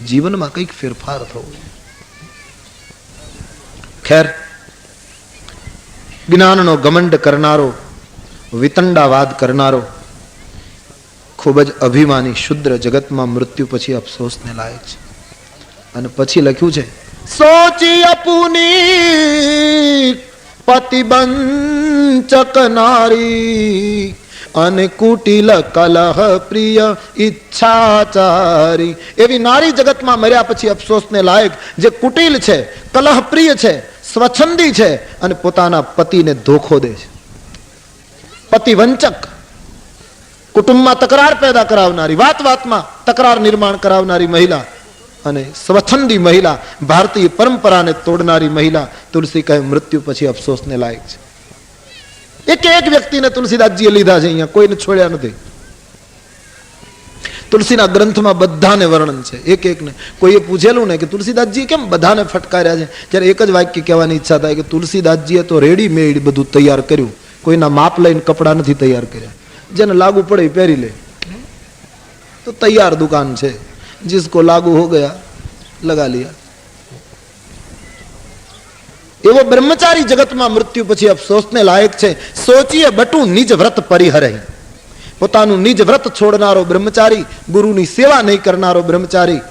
[SPEAKER 1] જીવનમાં કંઈક ફેરફાર થવો. ખેર, જ્ઞાનનો ઘમંડ કરનારો, વિતંડાવાદ કરનારો, ખૂબ જ અભિમાની શુદ્ર જગતમાં મૃત્યુ પછી અફસોસને લાયક છે. અને પછી લખ્યું છે, સોચી અપુની પતિબંચક નારી અને કુટિલ કલહ પ્રિય ઈચ્છાચારી. એવી નારી જગતમાં મર્યા પછી અફસોસને લાયક જે કુટિલ છે, કલહ પ્રિય છે, સ્વચ્છંદી છે અને પોતાના પતિને ધોખો દે છે. પતિવંચક, કુટુંબમાં તકરાર પેદા કરાવનારી, વાત વાતમાં તકરાર નિર્માણ કરાવનારી મહિલા અને સ્વચ્છંદી મહિલા, ભારતીય પરંપરાને તોડનારી મહિલા, તુલસી કહે મૃત્યુ પછી અફસોસને લાયક છે. એક વ્યક્તિને તુલસીદાસજીએ લીધા છે, અહીંયા કોઈને છોડ્યા નથી. તુલસીના ગ્રંથમાં બધાને વર્ણન છે, એક એકને. કોઈએ પૂછેલું ને કે તુલસીદાસજી કેમ બધાને ફટકાર્યા છે, ત્યારે એક જ વાક્ય કહેવાની ઈચ્છા થાય કે તુલસીદાસજીએ તો રેડીમેડ બધું તૈયાર કર્યું, કોઈના માપ લઈને કપડાં નથી તૈયાર કર્યા. જેને લાગુ પડે એ પહેરી લે, તો તૈયાર દુકાન છે, जिसको लागू हो गया लगा लिया. એવો બ્રહ્મચારી જગતમાં મૃત્યુ પછી અફસોસને લાયક છે. સોચીએ બટુ નિજ વ્રત પરિહરે, પોતાનું નિજ વ્રત છોડનારો બ્રહ્મચારી, ગુરુની સેવા નહીં કરનારો બ્રહ્મચારી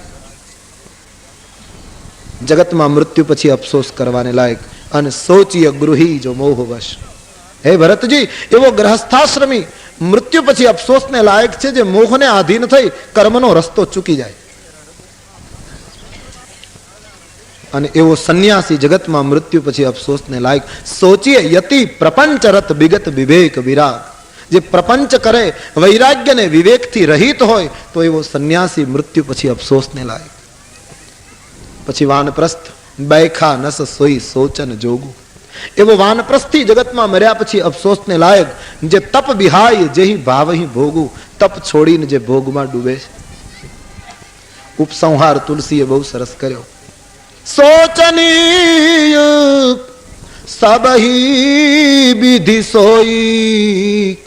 [SPEAKER 1] જગતમાં મૃત્યુ પછી અફસોસ કરવાને લાયક. અને સોચીએ ગૃહી જો મોહવશ. હે ભરતજી, એવો ગ્રહસ્થાશ્રમી મૃત્યુ પછી અફસોસને લાયક છે જે મોહને આધીન થઈ કર્મનો રસ્તો ચૂકી જાય. અને એવો સંન્યાસી જગતમાં મૃત્યુ પછી અફસોસને લાયક. સોચીએ યતિ પ્રપંચ રત વિગત વિવેક વિરાગ. જે પ્રપંચ કરે, વૈરાગ્યને વિવેકથી રહિત હોય, તો એવો સંન્યાસી મૃત્યુ પછી અફસોસને લાયક. પછી વાનપ્રસ્થ બેખા નસ સોઈ સોચન જોગું. એવો વાનપ્રસ્થી જગતમાં મર્યા પછી અફસોસને લાયક જે તપ વિહાય જેહી ભાવહી ભોગું. તપ છોડીને જે ભોગમાં ડૂબે છે. ઉપસંહાર તુલસીએ બહુ સરસ કર્યો. સોચનીય સબહી વિધિ સોઈ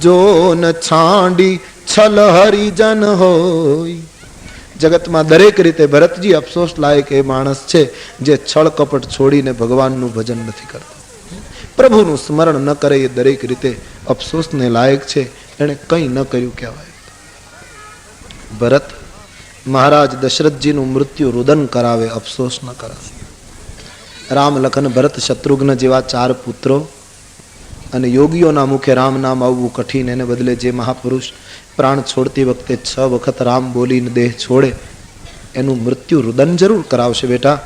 [SPEAKER 1] જો ન છાંડી છલ હરિજન હોય. જગતમાં દરેક રીતે ભરતજી અફસોસ લાયક એ માણસ છે જે છળ કપટ છોડીને ભગવાનનું ભજન નથી કરતો, પ્રભુનું સ્મરણ ન કરે. એ દરેક રીતે અફસોસને લાયક છે, એને કંઈ ન કર્યું કહેવાય. ભરત મહારાજ દશરથજીનું મૃત્યુ રુદન કરાવે, અફસોસ ન કરાવે. રામ, લખન, ભરત, શત્રુઘ્ન જેવા 4 પુત્રો અને યોગીઓના મુખે રામ નામ આવવું કઠિન, એને બદલે જે મહાપુરુષ પ્રાણ છોડતી વખતે 6 વખત રામ બોલીને દેહ છોડે, એનું મૃત્યુ રુદન જરૂર કરાવશે બેટા,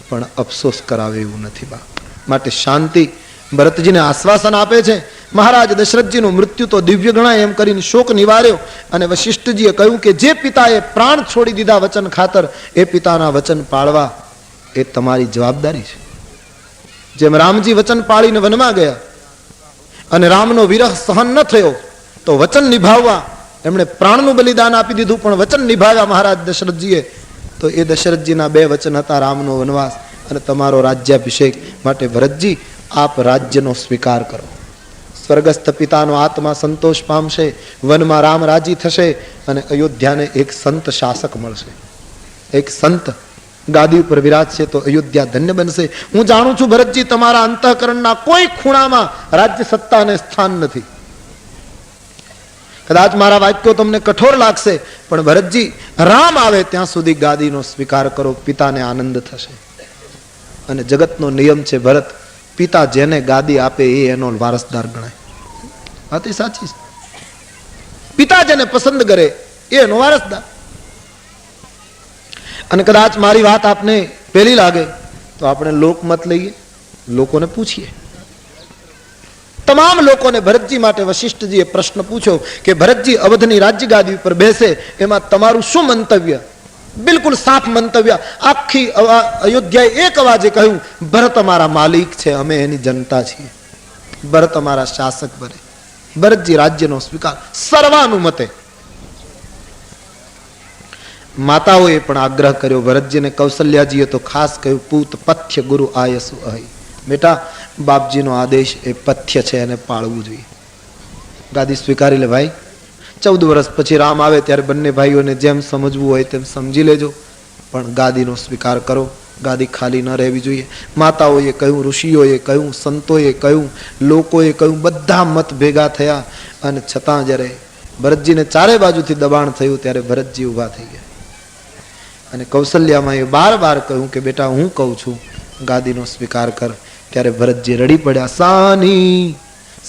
[SPEAKER 1] પણ અફસોસ કરાવે એવું નથી બા. માટે શાંતિ. ભરતજીને આશ્વાસન આપે છે. મહારાજ દશરથજીનું મૃત્યુ તો દિવ્ય ગણાય એમ કરીને શોક નિવાર્યો. અને વશિષ્ઠજીએ કહ્યું કે જે પિતાએ પ્રાણ છોડી દીધા વચન ખાતર, એ પિતાના વચન પાળવા એ તમારી જવાબદારી છે. જેમ રામજી વચન પાળીને વનમાં ગયા અને રામનો વિરહ સહન ન થયો, તો વચન નિભાવવા એમણે પ્રાણનું બલિદાન આપી દીધું, પણ વચન નિભાવ્યા મહારાજ દશરથજીએ. તો એ દશરથજીના 2 વચન હતા, રામનો વનવાસ અને તમારો રાજ્યાભિષેક. માટે ભરતજી, આપ રાજ્યનો સ્વીકાર કરો. સ્વર્ગસ્થ પિતાનો આત્મા સંતોષ પામશે, વનમાં રામ રાજી થશે અને અયોધ્યાને એક સંત શાસક મળશે. એક સંત ગાદી ઉપર વિરાજશે તો અયોધ્યા ધન્ય બનશે. હું જાણું છું ભરતજી, તમારા અંતઃકરણના કોઈ ખૂણામાં રાજ્ય સત્તાને સ્થાન નથી. કદાચ મારા વાક્યો તમને કઠોર લાગશે, પણ ભરતજી, રામ આવે ત્યાં સુધી ગાદીનો સ્વીકાર કરો, પિતાને આનંદ થશે. અને જગતનો નિયમ છે ભરત, પિતા જેને ગાદી આપે એ એનો વારસદાર ગણાય. વાત એ સાચી છે. પિતા જેને પસંદ કરે એ એનો વારસદાર. અને કદાચ મારી વાત આપને પહેલી લાગે તો આપણે લોકમત લઈએ, લોકોને પૂછીએ. તમામ લોકોને ભરતજી માટે વશિષ્ઠજીએ પ્રશ્ન પૂછ્યો કે ભરતજી અવધની રાજ્ય ગાદી ઉપર બેસે, એમાં તમારું શું મંતવ્ય? બિલકુલ સાફ મંતવ્ય. આખી અયોધ્યાએ એક અવાજે કહ્યું, ભરત અમારા માલિક છે, અમે એની જનતા છીએ, ભરત અમારા શાસક બને. ભરતજી રાજ્યનો સ્વીકાર સર્વાનુમતે. માતાઓએ પણ આગ્રહ કર્યો ભરતજીને. કૌશલ્યાજીએ તો ખાસ કહ્યું, પૂત પથ્ય ગુરુ આયસુ અહી. બેટા, બાપજીનો આદેશ એ પથ્ય છે, એને પાળવું જોઈએ. ગાદી સ્વીકારી લે ભાઈ. 14 વર્ષ પછી રામ આવે ત્યારે બંને ભાઈઓને જેમ સમજવું હોય તેમ સમજી લેજો, પણ ગાદીનો સ્વીકાર કરો. ગાદી ખાલી ન રહેવી જોઈએ. માતાઓએ કહ્યું, ઋષિઓએ કહ્યું, સંતોએ કહ્યું, લોકોએ કહ્યું, બધા મત ભેગા થયા અને છતાં જ્યારે ભરતજીને ચારે બાજુથી દબાણ થયું ત્યારે ભરતજી ઊભા થઈ ગયા અને કૌશલ્યામાં બાર કહ્યું કે બેટા હું કહું છું ગાદીનો સ્વીકાર કર. ત્યારે ભરતજી રડી પડ્યા. સાની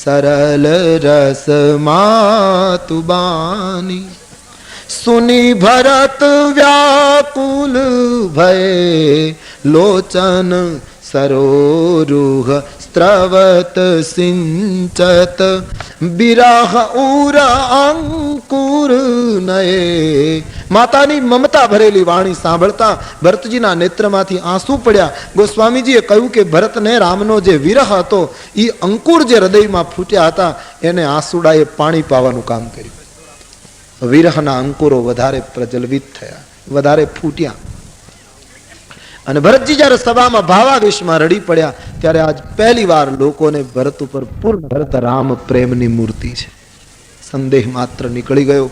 [SPEAKER 1] સરલ રસ માતુબાની સુની ભરત વ્યાકુલ ભય લોચન સરોરુહ સ્ત્રવત સિંચત બિરાહ ઉર અંકુર નયે. માતાની મમતા ભરેલી વાણી સાંભળતા ભરતજીના નેત્રમાંથી આંસુ પડ્યા. ગોસ્વામીજીએ કહ્યું કે ભરતને રામનો જે વિરહ હતો એ અંકુર જે હૃદયમાં ફૂટ્યા હતા એને આંસુડાએ પાણી પાવાનું કામ કર્યું. વિરહના અંકુરો વધારે પ્રજ્વલિત થયા, વધારે ફૂટ્યા. અને ભરતજી જ્યારે સભામાં ભાવાવેશમાં રડી પડ્યા ત્યારે આજ પહેલી વાર લોકોને ભરત ઉપર પૂર્ણ ભરત રામ પ્રેમની મૂર્તિ છે સંદેહ માત્ર નીકળી ગયો.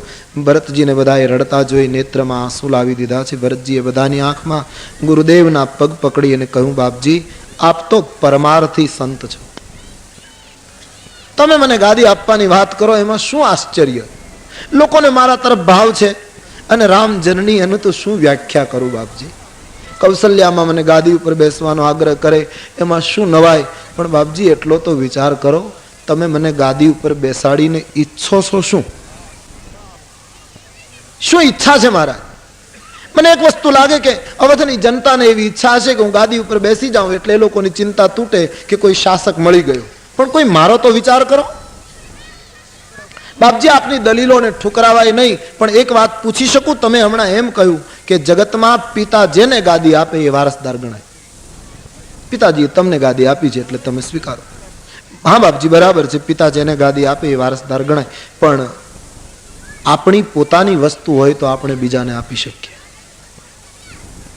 [SPEAKER 1] ભરતજીને બધાએ રડતા જોઈ નેત્રમાં આંસુ લાવી દીધા છે. ભરતજીએ બધાની આંખમાં ગુરુદેવના પગ પકડી અને કહ્યું, બાપજી આપ તો પરમાર્થી સંત છો, તમે મને ગાદી આપવાની વાત કરો એમાં શું આશ્ચર્ય? લોકોને મારા તરફ ભાવ છે અને રામ જનની એનું તો શું વ્યાખ્યા કરું બાપજી? કૌશલ્યામાં મને ગાદી ઉપર બેસવાનો આગ્રહ કરે એમાં શું નવાય? પણ બાપજી એટલો તો વિચાર કરો, તમે મને ગાદી ઉપર બેસાડીને ઈચ્છો છો શું? શું ઈચ્છા છે મારા? મને એક વસ્તુ લાગે કે અવધની જનતાને એવી ઈચ્છા છે કે હું ગાદી ઉપર બેસી જાઉં એટલે એ લોકોની ચિંતા તૂટે કે કોઈ શાસક મળી ગયો. પણ કોઈ મારો તો વિચાર કરો બાપજી. આપની દલીલોને ઠુકરાવાય નહીં, પણ એક વાત પૂછી શકું? તમે હમણાં એમ કહ્યું કે જગતમાં પિતા જેને ગાદી આપે એ વારસદાર ગણાય. પિતાજીએ તમને ગાદી આપી છે એટલે તમે સ્વીકારો. હા બાપજી બરાબર છે, પિતા જેને ગાદી આપે એ વારસદાર ગણાય, પણ આપણી પોતાની વસ્તુ હોય તો આપણે બીજાને આપી શકીએ.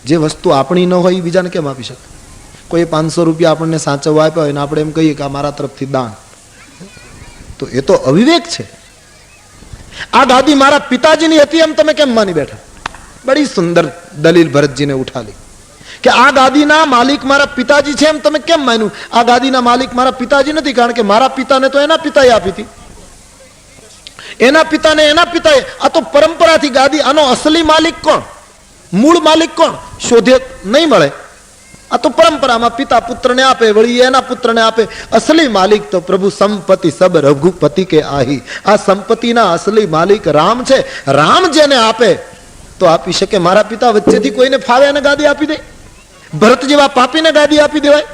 [SPEAKER 1] જે વસ્તુ આપણી ન હોય એ બીજાને કેમ આપી શકે? કોઈ 500 રૂપિયા આપણને સાચવવા આપ્યા હોય ને આપણે એમ કહીએ કે આ મારા તરફથી દાન, તો એ તો અવિવેક છે. આ ગાદી મારા પિતાજીની હતી એમ તમે કેમ માની બેઠા? બડી સુંદર દલીલ ભરતજીને ઉઠાલી કે આ ગાદીના માલિક મારા પિતાજી છે એમ તમે કેમ માન્યું? આ ગાદીના માલિક મારા પિતાજી નથી, કારણ કે મારા પિતાને તો એના પિતાએ આપી હતી, એના પિતાને એના પિતાએ. આ તો પરંપરાથી ગાદી. આનો અસલી માલિક કોણ? મૂળ માલિક કોણ? શોધે નહીં મળે. આ તો પરંપરામાં પિતા પુત્રને આપે, વળી એના પુત્રને આપે. અસલી માલિક તો પ્રભુ સંપત્તિ સબ રઘુપતિ કે આહી. આ સંપત્તિના અસલી માલિક રામ છે. રામ જેને આપે તો આપી શકે. મારા પિતા વચ્ચેથી કોઈને ફાવે અને ગાદી આપી દે? ભરત જેવા પાપીને ગાદી આપી દેવાય?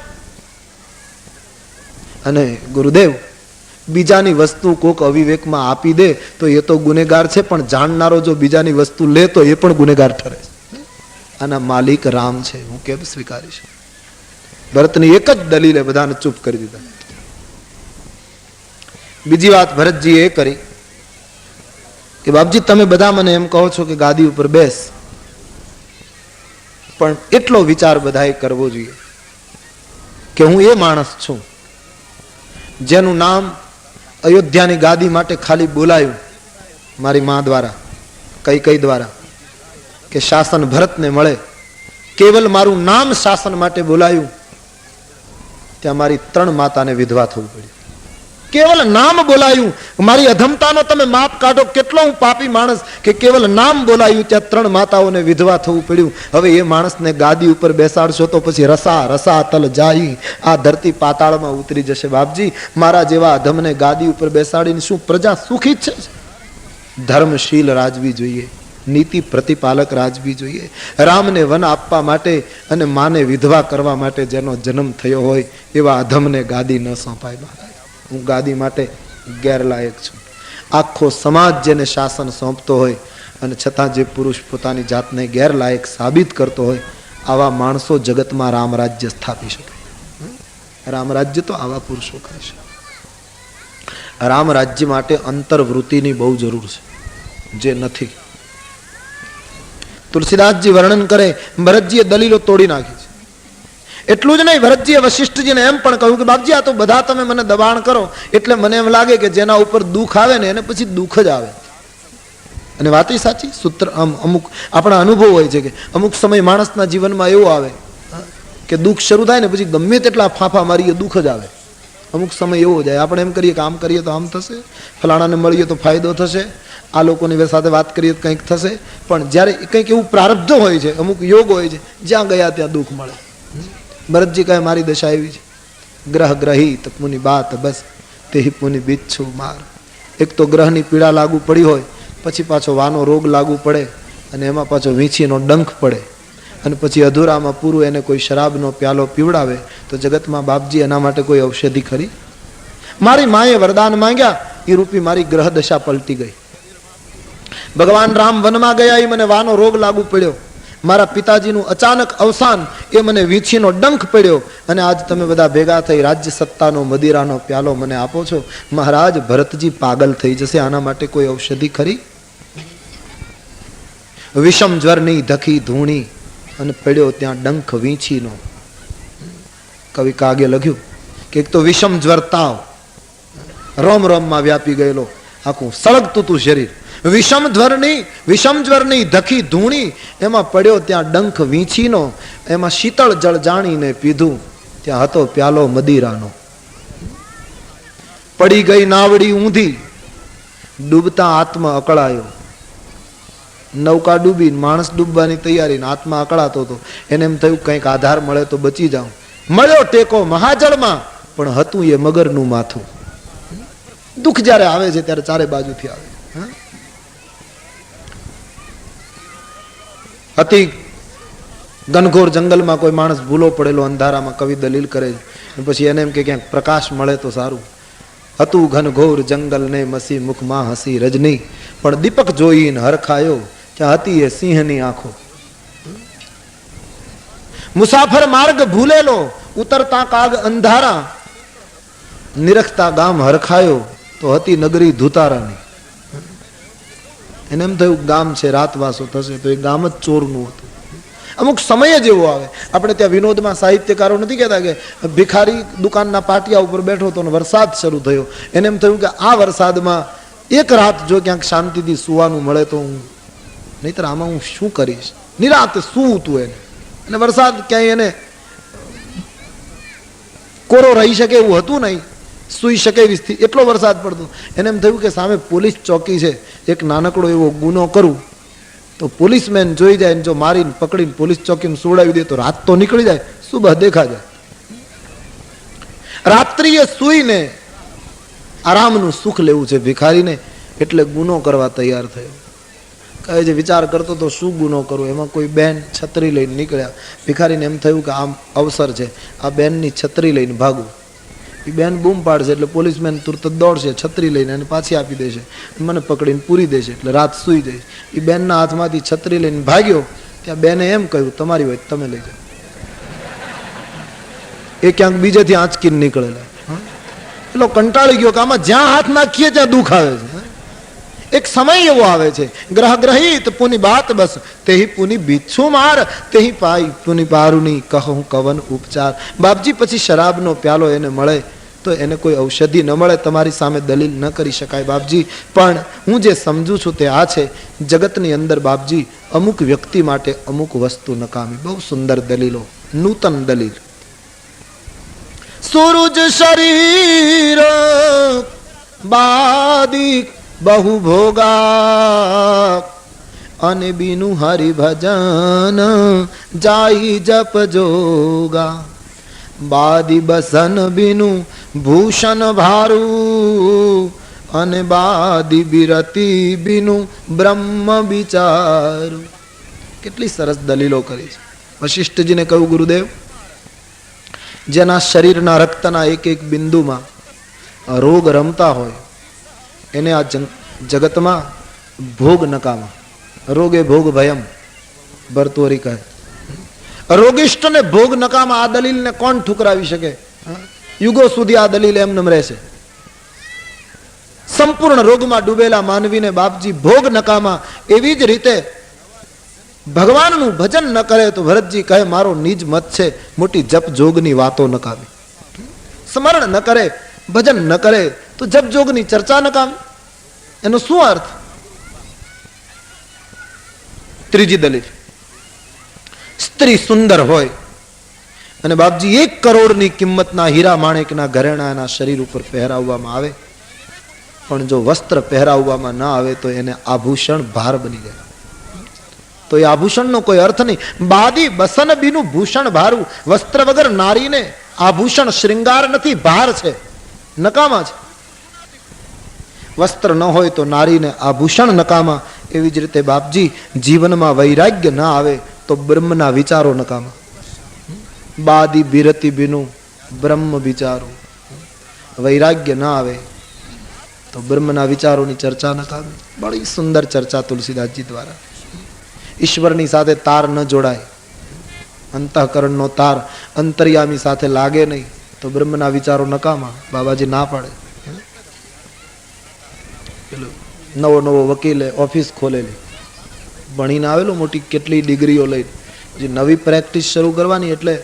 [SPEAKER 1] અને ગુરુદેવ બીજાની વસ્તુ કોક અવિવેકમાં આપી દે તો એ તો ગુનેગાર છે, પણ જાણનારો જો બીજાની વસ્તુ લે તો એ પણ ગુનેગાર ઠરે. આના માલિક રામ છે, હું કેમ સ્વીકારીશ? ભરતની એક જ દલીલે બધાને ચૂપ કરી દીધા. બીજી વાત ભરતજી એ કરી કે બાપજી તમે બધા મને એમ કહો છો કે ગાદી ઉપર બેસ, પણ એટલો વિચાર બધાએ કરવો જોઈએ કે હું એ માણસ છું જેનું નામ અયોધ્યાની ગાદી માટે ખાલી બોલાયું મારી મા દ્વારા, કઈ દ્વારા, કે શાસન ભરતને મળે. કેવલ મારું નામ શાસન માટે બોલાયું, ત્યાં મારી 3 માતાને વિધવા થવું પડ્યું. કેવલ નામ બોલાયું. મારી અધમતાનો તમે માપ કાઢો, કેટલો હું પાપી માણસ કે કેવલ નામ બોલાયું ત્યાં 3 માતાઓને વિધવા થવું પડ્યું. હવે એ માણસને ગાદી ઉપર બેસાડશો તો પછી રસા તલ જાય, આ ધરતી પાતાળમાં ઉતરી જશે. બાપજી મારા જેવા અધમને ગાદી ઉપર બેસાડીને શું પ્રજા સુખી છે? ધર્મશીલ રાજવી જોઈએ, નીતિ પ્રતિપાલક રાજવી જોઈએ. રામને વન આપવા માટે અને માને વિધવા કરવા માટે જેનો જન્મ થયો હોય એવા અધમને ગાદી ન સોંપાય. હું ગાદી માટે ગેરલાયક છું. આખો સમાજ જેને શાસન સોંપતો હોય અને છતાં જે પુરુષ પોતાની જાતને ગેરલાયક સાબિત કરતો હોય, આવા માણસો જગતમાં રામરાજ્ય સ્થાપી શકે. રામરાજ્ય તો આવા પુરુષો કરે છે. રામરાજ્ય માટે અંતર્વૃત્તિની બહુ જરૂર છે, જે નથી. તુલસીદાસજી વર્ણન કરે, ભરતજીએ દલીલો તોડી નાખી છે. એટલું જ નહીં, ભરતજીએ વશિષ્ઠજીને એમ પણ કહ્યું કે બાપજી આ તો બધા તમે મને દબાણ કરો એટલે મને એમ લાગે કે જેના ઉપર દુઃખ આવે ને એને પછી દુઃખ જ આવે. અને વાત એ સાચી. સૂત્ર અમુક આપણા અનુભવ હોય છે કે અમુક સમય માણસના જીવનમાં એવું આવે કે દુઃખ શરૂ થાય ને પછી ગમે તેટલા ફાંફા મારીએ દુઃખ જ આવે. અમુક સમય એવો જાય, આપણે એમ કરીએ કે આમ કરીએ તો આમ થશે, ફલાણાને મળીએ તો ફાયદો થશે, આ લોકોની સાથે વાત કરીએ તો કંઈક થશે. પણ જ્યારે કંઈક એવું પ્રારબ્ધ હોય છે, અમુક યોગ હોય છે, જ્યાં ગયા ત્યાં દુઃખ મળે. ભરતજી કહે મારી દશા એવી છે. ગ્રહ ગ્રહિત પુની બાત બસ તે પુની બીચ્છું માર. એક તો ગ્રહની પીડા લાગુ પડી હોય, પછી પાછો વાનો રોગ લાગુ પડે, અને એમાં પાછો વીંછીનો ડંખ પડે, અને પછી અધૂરામાં પૂરું એને કોઈ શરાબનો પ્યાલો પીવડાવે તો જગતમાં બાપજી એના માટે કોઈ ઔષધિ ખરી? મારી માએ વરદાન માંગ્યા એ રૂપી મારી ગ્રહ દશા પલટી ગઈ. ભગવાન રામ વનમાં ગયા એ મને વાનો રોગ લાગુ પડ્યો. મારા પિતાજીનું અચાનક અવસાન એ મને વીંછીનો ડંખ પડ્યો, અને આજ તમે બધા ભેગા થઈ રાજ્ય સત્તાનો મદિરાનો પ્યાલો મને આપો છો. મહારાજ ભરતજી પાગલ થઈ જશે, આના માટે કોઈ ઔષધિ ખરી? વિષમ જ્વરની ધખી ધૂણી અને પડ્યો ત્યાં ડંખ વીંછીનો. કવિ કાગે લખ્યું કે એક તો વિષમ જ્વર તાવ રોમ રોમમાં વ્યાપી ગયેલો, આખું સળગતું તું શરીર. વિષમ જ્વરની ધખી ધૂણી, એમાં પડ્યો ત્યાં ડંખ વીંછીનો. એમાં શીતળ જળ જાણીને પીધું, ત્યાં હતો પ્યાલો મદિરાનો. પડી ગઈ નાવડી ઊંધી, ડૂબતા આત્મા અકળાયો. નૌકા ડૂબી, માણસ ડૂબવાની તૈયારી, આત્મા અકળાતો હતો. એને એમ થયું કંઈક આધાર મળે તો બચી જાઉં. મળ્યો ટેકો મહાજળમાં, પણ હતું એ મગરનું માથું. દુઃખ જ્યારે આવે છે ત્યારે ચારે બાજુથી આવે. અતિ ઘનઘોર જંગલમાં કોઈ માણસ ભૂલો પડેલો અંધારામાં, કવિ દલીલ કરે છે, પછી એને એમ કે ક્યાંક પ્રકાશ મળે તો સારું. હતું ઘનઘોર જંગલ ને મસી મુખમાં હસી રજની, પણ દીપક જોઈને હરખાયો, ત્યાં હતી એ સિંહની આંખો. મુસાફર માર્ગ ભૂલેલો, ઉતરતા કાગ અંધારા, નિરખતા ગામ હરખાયો, તો હતી નગરી ધુતારાની. એને એમ થયું ગામ છે, રાતવાસો થશે, તો એ ગામ જ ચોરનું હતું. અમુક સમય જ એવો આવે. આપણે ત્યાં વિનોદમાં સાહિત્યકારો નથી કહેતા કે ભિખારી દુકાનના પાટિયા ઉપર બેઠો હતો અને વરસાદ શરૂ થયો. એને એમ થયું કે આ વરસાદમાં એક રાત જો ક્યાંક શાંતિથી સુવાનું મળે તો હું, નહીતર આમાં હું શું કરીશ. નિરાતે શું હતું એને, અને વરસાદ ક્યાંય એને કોરો રહી શકે એવું હતું નહીં, સુઈ શકે એવી સ્થિતિ, એટલો વરસાદ પડતો. એને એમ થયું કે સામે પોલીસ ચોકી છે, એક નાનકડો એવો ગુનો કરું તો પોલીસમેન જોઈ જાય, જો મારીને પકડીને પોલીસ ચોકીમાં સુવડાવી દે તો રાત તો નીકળી જાય, સુબહ દેખા જાય. રાત્રિએ સુઈને આરામનું સુખ લેવું છે ભિખારીને, એટલે ગુનો કરવા તૈયાર થયો. કહે છે વિચાર કરતો તો શું ગુનો કરું. એમાં કોઈ બેન છત્રી લઈને નીકળ્યા. ભિખારીને એમ થયું કે આમ અવસર છે, આ બેનની છત્રી લઈને ભાગું. એ બેન બૂમ પાડશે એટલે પોલીસમેન તુરત દોડશે, છત્રી લઈને અને પાછી આપી દેશે, મને પકડીને પૂરી દેશે, એટલે રાત સુઈ જઈશ. એ બેનના હાથમાંથી છત્રી લઈને ભાગ્યો, ત્યાં બેને એમ કહ્યું તમારી હોય તમે લઈ જાઓ. એ ક્યાંક બીજેથી આંચકીને નીકળેલા. એટલો કંટાળી ગયો કે આમાં જ્યાં હાથ નાખીએ ત્યાં દુઃખ આવે છે. એક સમય એવો આવે છે, ગ્રહ ગ્રહિત પુની બાત બસ તેહી પુની બીછું માર, તેહી પાઈ પુની પારુની કહું કવન ઉપચાર. બાપજી પછી શરાબનો પ્યાલો એને મળે તો એને કોઈ ઔષધિ ન મળે, તમારી સામે દલીલ ન કરી શકાય બાપજી. પણ હું જે સમજુ છું તે આ છે, જગતની અંદર બાપજી અમુક વ્યક્તિ માટે અમુક વસ્તુ નકામી. બહુ સુંદર દલીલો, નૂતન દલીલ. સૂરજ શરીર બાદી બહુ ભોગા, અને બીનું હરિભજન જાય જપ જોગા. બાદી બસન બીનું ભૂષણ ભારું, અને બાદી બિરતી બીનું બ્રહ્મ વિચારું. કેટલી સરસ દલીલો કરી છે. વશિષ્ઠજીને કહ્યું ગુરુદેવ, જેના શરીરના રક્તના એક એક બિંદુમાં રોગ રમતા હોય એને આ જગતમાં ભોગ નકામા. રોગે ભોગ ભયમ, ભરતુહરી કહે. રોગિષ્ઠને ભોગ નકામા. આ દલીલને કોણ ઠુકરાવી શકે? યુગો સુધી આ દલીલ એમને રહેશે. સંપૂર્ણ રોગમાં ડૂબેલા માનવીને બાપજી ભોગ નકામા. એવી જ રીતે ભગવાનનું ભજન ન કરે તો ભરતજી કહે મારો નિજ મત છે, મોટી જપ જોગની વાતો નકામી. સ્મરણ ન કરે, ભજન ન કરે તો જપ જોગની ચર્ચા નકામી. એનો શું અર્થ? ત્રીજી દલીલ, સ્ત્રી સુંદર હોય અને બાપજી 1 કરોડની કિંમતના હીરા માણેકના ઘરેણા એના શરીર ઉપર પહેરાવવામાં આવે, પણ જો વસ્ત્ર પહેરાવવામાં ના આવે તો એને આભૂષણ ભાર બની જાય, તો એ આભૂષણનો કોઈ અર્થ નહીં. બાદી બસન બીનું ભૂષણ ભારું. વસ્ત્ર વગર નારીને આભૂષણ શ્રૃંગાર નથી, ભાર છે, નકામા છે. વસ્ત્ર ન હોય તો નારીને આભૂષણ નકામા. એવી જ રીતે બાપજી જીવનમાં વૈરાગ્ય ના આવે તો બ્રહ્મના વિચારો નકામા. બાદી બિરતી બીનું બ્રહ્મ વિચારો. વૈરાગ્ય ના આવે તો બ્રહ્મના વિચારોની ચર્ચા નકામી. બડી સુંદર ચર્ચા તુલસીદાસજી દ્વારા. ઈશ્વરની સાથે તાર ન જોડાય, અંતઃકરણનો તાર અંતર્યામી સાથે લાગે નહીં તો બ્રહ્મના વિચારો નકામા. બાબાજી ના પાડે. નવો નવો વકીલે ઓફિસ ખોલેલી, ભણીને આવેલો, મોટી કેટલી ડિગ્રીઓ લઈ, જે નવી પ્રેક્ટિસ શરૂ કરવાની એટલે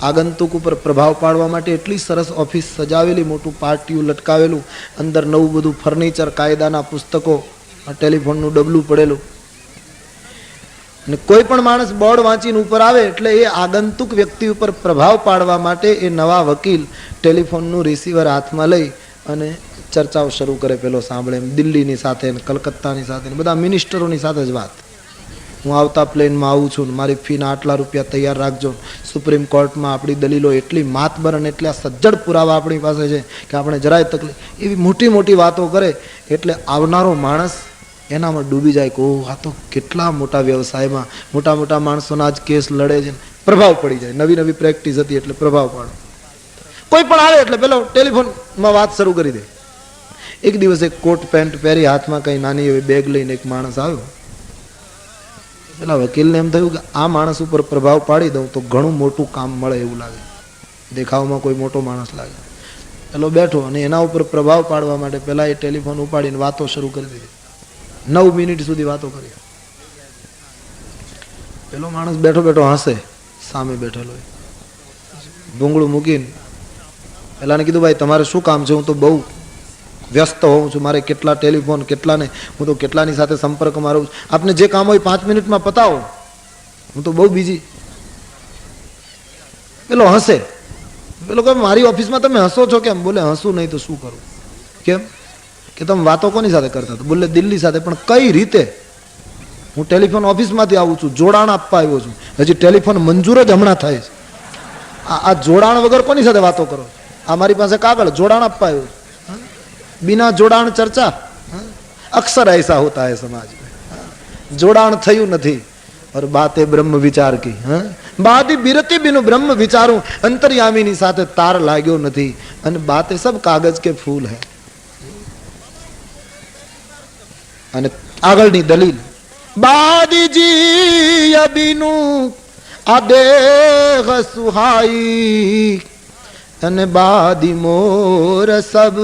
[SPEAKER 1] આગંતુક ઉપર પ્રભાવ પાડવા માટે એટલી સરસ ઓફિસ સજાવેલી, મોટું પાટિયું લટકાવેલું, અંદર નવું બધું ફર્નિચર, કાયદાના પુસ્તકો, ટેલિફોનનું ડબલું પડેલું. અને કોઈ પણ માણસ બોર્ડ વાંચીને ઉપર આવે એટલે એ આગંતુક વ્યક્તિ ઉપર પ્રભાવ પાડવા માટે એ નવા વકીલ ટેલિફોનનું રિસીવર હાથમાં લઈ અને ચર્ચાઓ શરૂ કરે. પેલો સાંભળે એમ દિલ્હીની સાથે, કલકત્તાની સાથે, બધા મિનિસ્ટરોની સાથે જ વાત. હું આવતા પ્લેનમાં આવું છું, મારી ફીના આટલા રૂપિયા તૈયાર રાખજો. સુપ્રીમ કોર્ટમાં આપણી દલીલો એટલી માતબર અને એટલા સજ્જડ પુરાવા આપણી પાસે છે કે આપણે જરાય તકલીફ. એવી મોટી મોટી વાતો કરે એટલે આવનારો માણસ એનામાં ડૂબી જાય કે ઓહ, આ તો કેટલા મોટા વ્યવસાયમાં મોટા મોટા માણસોના જ કેસ લડે છે. પ્રભાવ પડી જાય. નવી નવી પ્રેક્ટિસ હતી એટલે પ્રભાવ પાડો. કોઈ પણ આવે એટલે પેલો ટેલિફોનમાં વાત શરૂ કરી દે. એક દિવસ એક કોટ પેન્ટ પહેરી, હાથમાં કઈ નાની એવી બેગ લઈને એક માણસ આવ્યો. પેલા વકીલને એમ થયું કે આ માણસ ઉપર પ્રભાવ પાડી દઉં તો ઘણું મોટું કામ મળે એવું લાગે, દેખાવમાં કોઈ મોટો માણસ લાગે. પેલો બેઠો અને એના ઉપર પ્રભાવ પાડવા માટે પેલા એ ટેલિફોન ઉપાડીને વાતો શરૂ કરી દીધી. 9 મિનિટ સુધી વાતો કરી. પેલો માણસ બેઠો બેઠો હસે, સામે બેઠેલો ભૂંગળું મૂકીને પેલાને કીધું, ભાઈ તમારે શું કામ છે? હું તો બહુ વ્યસ્ત હોઉં છું, મારે કેટલા ટેલિફોન, કેટલાને, હું તો કેટલાની સાથે સંપર્કમાં રહું છું. આપને જે કામ હોય 5 મિનિટમાં પતાવો, હું તો બહુ બીજી. પેલો હસે. પેલો કહે મારી ઓફિસમાં તમે હસો છો કેમ? બોલે હસું નહીં તો શું કરું. કેમ? કે તમે વાતો કોની સાથે કરતા હતા? બોલે દિલ્હી સાથે. પણ કઈ રીતે? હું ટેલિફોન ઓફિસમાંથી આવું છું, જોડાણ આપવા આવ્યો છું, હજી ટેલિફોન મંજૂર જ હમણાં થાય છે. આ જોડાણ વગર કોની સાથે વાતો કરો? આ મારી પાસે કાગળ, જોડાણ આપવા આવ્યો છું. बिना जोड़ाण चर्चा अक्सर ऐसा होता है समाज में. जोड़ाण थયું નથી और बातें ब्रह्म विचार की. बादी बिरती बिनु ब्रह्म विचारूं, अंतर्यामीनी સાથે તાર લાગ્યો નથી અને बातें सब कागज के फूल है. અને આગળની દલીલ, બાદીજી અબીનુ આ દેહ સુહાઈ અને બાદી મોર સબ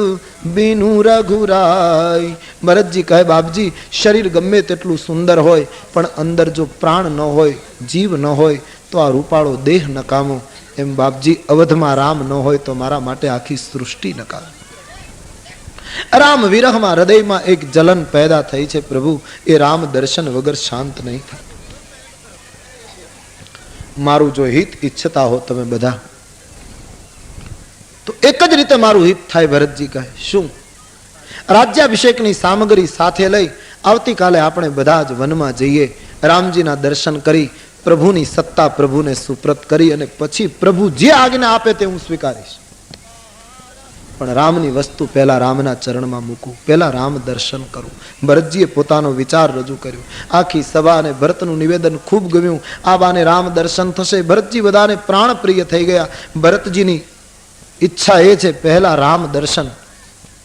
[SPEAKER 1] બીનું રઘુરાય. ભરતજી કહે બાપજી શરીર ગમે તેટલું સુંદર હોય પણ અંદર જો પ્રાણ ન હોય, જીવ ન હોય તો આ રૂપાળો દેહ નકામો. એમ બાપજી અવધમાં રામ ન હોય તો મારા માટે આખી સૃષ્ટિ નકામી. રામ વિરહમાં હૃદયમાં એક જલન પેદા થઈ છે પ્રભુ, એ રામ દર્શન વગર શાંત નહીં થાય. મારું જો હિત ઈચ્છતા હો તમે બધા તો એક જ રીતે મારું હિત થાય. ભરતજી કહે શું? રાજ્યાભિષેકની સામગ્રી સાથે લઈ આવતીકાલે આપણે બધા જ વનમાં જઈએ, રામજીના દર્શન કરી, પ્રભુની સત્તા પ્રભુને સુપ્રત કરી અને પછી પ્રભુ જે આજ્ઞા આપે તે હું સ્વીકારીશ. પણ રામની વસ્તુ પહેલા રામના ચરણમાં મૂકું, પહેલા રામ દર્શન કરું. ભરતજીએ પોતાનો વિચાર રજૂ કર્યો. આખી સભા અને ભરતનું નિવેદન ખૂબ ગમ્યું. આ બાને રામ દર્શન થશે. ભરતજી બધાને પ્રાણ પ્રિય થઈ ગયા. ભરતજીની ઈચ્છા એ છે પહેલા રામ દર્શન,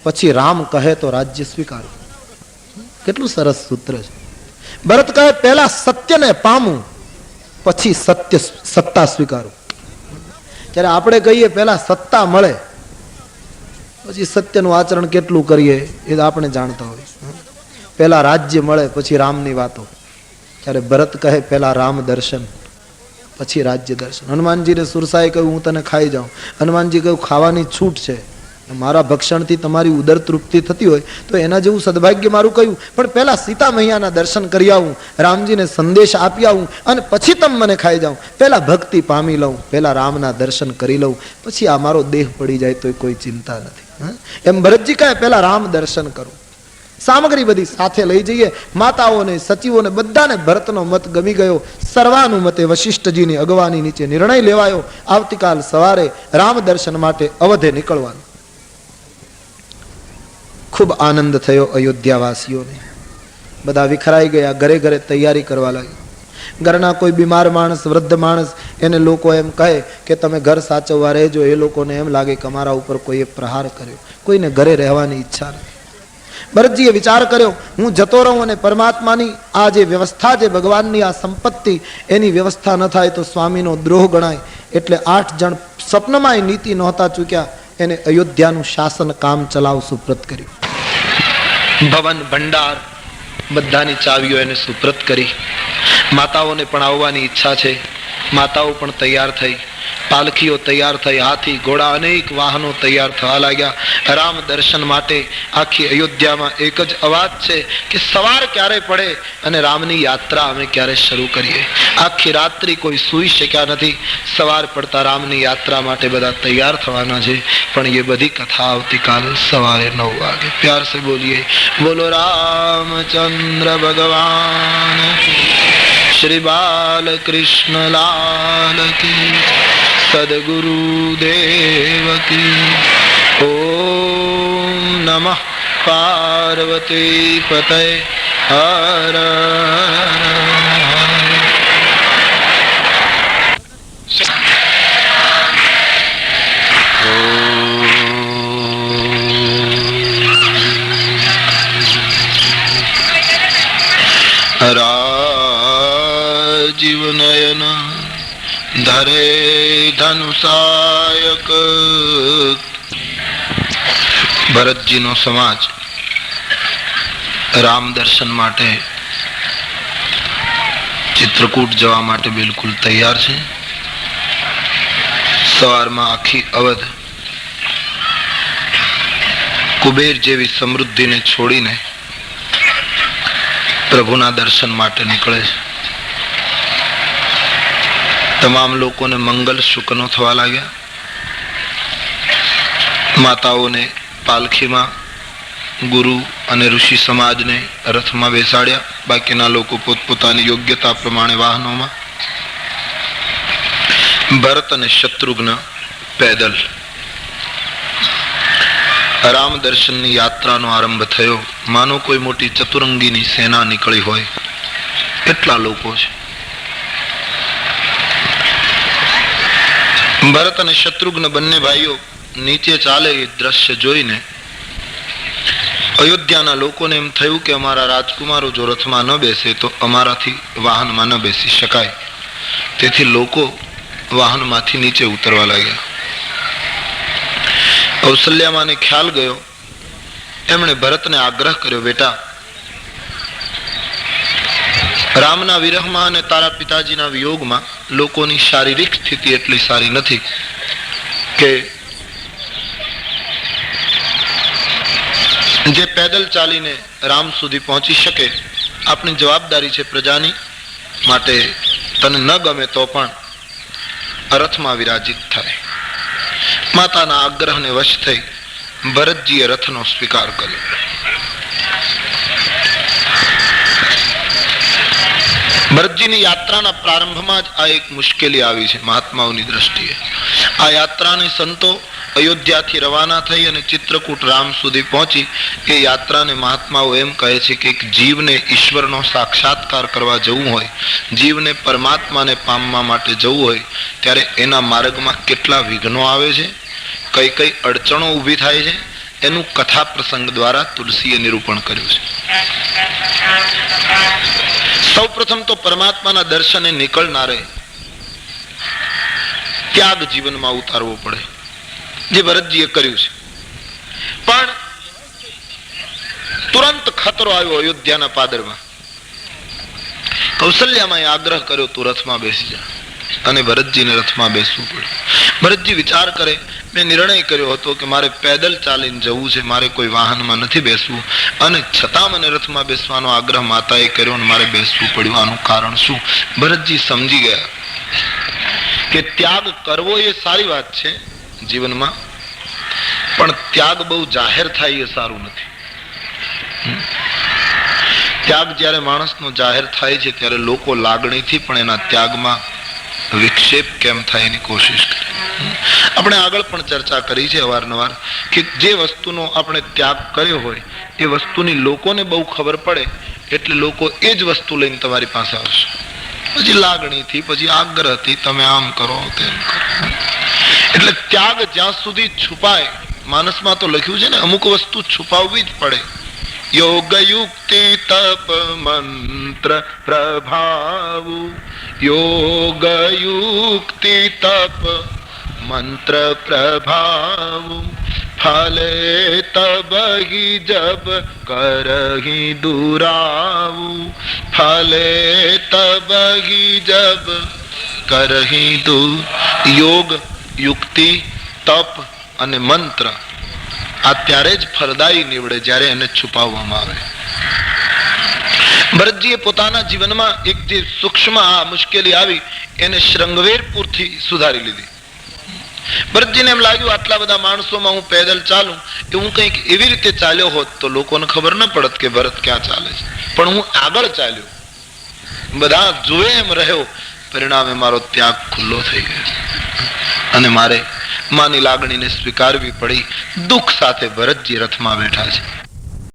[SPEAKER 1] પછી રામ કહે તો રાજ્ય સ્વીકાર. કેટલું સરસ સૂત્ર છે. ભરત કહે પહેલા સત્યને પામું, પછી સત્તા સ્વીકારું. જ્યારે આપણે કહીએ પહેલા સત્તા મળે પછી સત્યનું આચરણ કેટલું કરીએ એ આપણે જાણતા હોય. પહેલા રાજ્ય મળે પછી રામની વાતો. ત્યારે ભરત કહે પહેલા રામ દર્શન પછી રાજ્ય દર્શન. હનુમાનજીને સુરસાએ કહ્યું હું તને ખાઈ જાઉં. હનુમાનજી કહ્યું ખાવાની છૂટ છે મારા ભક્ષણથી તમારી ઉદર તૃપ્તિ થતી હોય તો એના જેવું સદભાગ્ય મારું કયું, પણ પહેલા સીતા મૈયાના દર્શન કરી આવું, રામજીને સંદેશ આપી આવું અને પછી તમે મને ખાઈ જાઉં. પહેલા ભક્તિ પામી લઉં, પહેલા રામના દર્શન કરી લઉં, પછી આ મારો દેહ પડી જાય તો કોઈ ચિંતા નથી. એમ ભરતજી કહે પહેલા રામ દર્શન કરું. સામગ્રી બધી સાથે લઈ જઈએ. માતાઓને, સચિવોને બધાને ભરતનો મત ગમી ગયો. સર્વાનુમતે વશિષ્ઠજીની અગવાની નીચે નિર્ણય લેવાયો, આવતીકાલ સવારે રામ દર્શન માટે અવધે નીકળવાનું. ખૂબ આનંદ થયો અયોધ્યાવાસીઓને. બધા વિખરાઈ ગયા, ઘરે ઘરે તૈયારી કરવા લાગ્યા. ઘરના કોઈ બીમાર માણસ, વૃદ્ધ માણસ, એને લોકો એમ કહે કે તમે ઘર સાચવવા રહેજો. એ લોકોને એમ લાગે કે અમારા ઉપર કોઈએ પ્રહાર કર્યો. કોઈને ઘરે રહેવાની ઈચ્છા નથી. ભરતજીએ વિચાર કર્યો, હું જતો રહું અને પરમાત્માની આ જે વ્યવસ્થા છે, ભગવાનની આ સંપત્તિ, એની વ્યવસ્થા ન થાય તો સ્વામીનો દ્રોહ ગણાય. એટલે 8 જણ સ્વપ્નમાં એ નીતિ નહોતા ચૂક્યા, એને અયોધ્યાનું શાસન કામ ચલાવ સુપ્રત કર્યું. ભવન ભંડાર બધાની ચાવીઓ એને સુપ્રત કરી. માતાઓને પણ આવવાની ઈચ્છા છે. માતાઓ પણ તૈયાર થઈ, પાલખીઓ તૈયાર થઈ, હાથી ઘોડા અનેક વાહનો તૈયાર થવા લાગ્યા રામ દર્શન માટે. આખી અયોધ્યામાં એક જ અવાજ છે કે સવાર ક્યારે પડે અને રામની યાત્રા અમે ક્યારે શરૂ કરીએ. આખી રાત્રિ કોઈ સૂઈ શક્યા નથી. સવાર પડતા રામની યાત્રા માટે બધા તૈયાર થવાના છે. પણ એ બધી કથા આવતીકાલ સવારે 9 વાગે. પ્યાર સે બોલીએ બોલો રામચંદ્ર ભગવાન શ્રી બાલકૃષ્ણ લાલ કી, સદગુરુદેવ કી. ઓમ નમઃ પાર્વતી પતય હર. રાજીવ નયન ધરે ધનુષાયક. ભરતજીનો સમાજ રામ દર્શન માટે ચિત્રકૂટ જવા માટે બિલકુલ તૈયાર છે. સવારમાં આખી અવધ કુબેર જેવી સમૃદ્ધિને છોડીને પ્રભુના દર્શન માટે નીકળે છે. તમામ લોકોને મંગલ શુકનો થવા લાગ્યા. માતાઓને પાલખીમાં, ગુરુ અને ઋષિ સમાજને રથમાં બેસાડ્યા. બાકીના લોકો પોતપોતાની યોગ્યતા પ્રમાણે વાહનોમાં. ભરત અને શત્રુઘ્ન પેદલ. રામ દર્શનની યાત્રાનો આરંભ થયો. માનો કોઈ મોટી ચતુરંગીની સેના નીકળી હોય કેટલા લોકો છે. ભરત અને શત્રુઘ્ન બંને ભાઈઓ નીચે ચાલે એ દ્રશ્ય જોઈને અયોધ્યાના લોકોને એમ થયું કે અમારા રાજકુમારો જો રથમાં ન બેસે તો અમારાથી વાહનમાં ન બેસી શકાય. તેથી લોકો વાહનમાંથી નીચે ઉતરવા લાગ્યા. કૌશલ્યામાને ખ્યાલ ગયો. એમણે ભરતને આગ્રહ કર્યો, બેટા, રામના વિરહમાં અને તારા પિતાજીના વિયોગમાં લોકોની શારીરિક સ્થિતિ એટલી સારી નથી કે જે પેદલ ચાલીને રામ સુધી પહોંચી શકે. આપણી જવાબદારી છે પ્રજાની માટે તને ન ગમે તો પણ રથમાં વિરાજિત થાય. માતાના આગ્રહને વશ થઈ ભરતજીએ રથનો સ્વીકાર કર્યો. ભરતજીની યાત્રાના પ્રારંભમાં જ આ એક મુશ્કેલી આવી છે મહાત્માઓની દ્રષ્ટિએ. આ યાત્રાને સંતો અયોધ્યાથી રવાના થઈ અને ચિત્રકૂટ રામ સુધી પહોંચી. એ યાત્રાને મહાત્માઓ એમ કહે છે કે એક જીવને ઈશ્વરનો સાક્ષાત્કાર કરવા જવું હોય, જીવને પરમાત્માને પામવા માટે જવું હોય ત્યારે એના માર્ગમાં કેટલા વિઘ્નો આવે છે, કઈ કઈ અડચણો ઊભી થાય છે, એનું કથા પ્રસંગ દ્વારા તુલસીએ નિરૂપણ કર્યું છે. સૌ પ્રથમ તો પરમાત્માના દર્શને નીકળનારે ત્યાગ જીવનમાં ઉતારવો પડે, જે ભરતજીએ કર્યું છે. પણ તુરંત ખતરો આવ્યો અયોધ્યાના પાદરમાં. કૌશલ્યામાં આગ્રહ કર્યો, તું રથમાં બેસી જા. અને ભરતજીને રથમાં બેસવું પડ્યું. ભરતજી વિચાર કરે, મેં નિર્ણય કર્યો હતો કે મારે પેદલ ચાલીને જવું છે, મારે કોઈ વાહનમાં નથી બેસવું, અને છતાં મને રથમાં બેસવાનો આગ્રહ માતાએ કર્યો અને મારે બેસવું પડ્યું. આનું કારણ શું? ભરતજી સમજી ગયા કે ત્યાગ કરવો એ સારી વાત છે જીવનમાં, પણ ત્યાગ બહુ જાહેર થાય એ સારું નથી. ત્યાગ જ્યારે માણસનો જાહેર થાય છે ત્યારે લોકો લાગણીથી પણ એના ત્યાગમાં વિક્ષેપ કેમ થાય એની કોશિશ કરે. આપણે આગળ પણ ચર્ચા કરી છે અવારનવાર કે જે વસ્તુનો આપણે ત્યાગ કર્યો હોય એ વસ્તુની લોકોને બહુ ખબર પડે એટલે લોકો એ જ વસ્તુ લઈને તમારી પાસે આવશે. પછી લાગણીથી, પછી આગ્રહથી તમે આમ કરો તેમ કરો. એટલે ત્યાગ જ્યાં સુધી છુપાય, માનસમાં તો લખ્યું છે ને અમુક વસ્તુ છુપાવવી જ પડે. યોગ યુક્તિ તપ મંત્ર પ્રભાવ, યોગ યુક્તિ તપ મંત્ર પ્રભાવ, ફલે તબહી જબ કરહી દુરાવ, ફલે તબહી જબ કરહી દૂર. યોગ, યુક્તિ, તપ અને મંત્ર આ ત્યારે જ ફળદાયી નીવડે જ્યારે એને છુપાવવામાં આવે. ભરતજીએ પોતાના જીવનમાં એક જે સૂક્ષ્મ આ મુશ્કેલી આવી એને શૃંગવેરપુરથી સુધારી લીધી. ભરતજીને એમ લાગ્યું આટલા બધા માણસોમાં હું પેદલ ચાલું એ હું કંઈક એવી રીતે ચાલ્યો હોત તો લોકોને ખબર ન પડત કે ભરત ક્યાં ચાલે છે, પણ હું આગળ ચાલ્યો, બધા જુએ એમ રહ્યો, પરિણામે મારો ત્યાગ ખુલ્લો થઈ ગયો અને મારે માની લાગણીને સ્વીકારવી પડી. દુઃખ સાથે ભરતજી રથમાં બેઠા છે.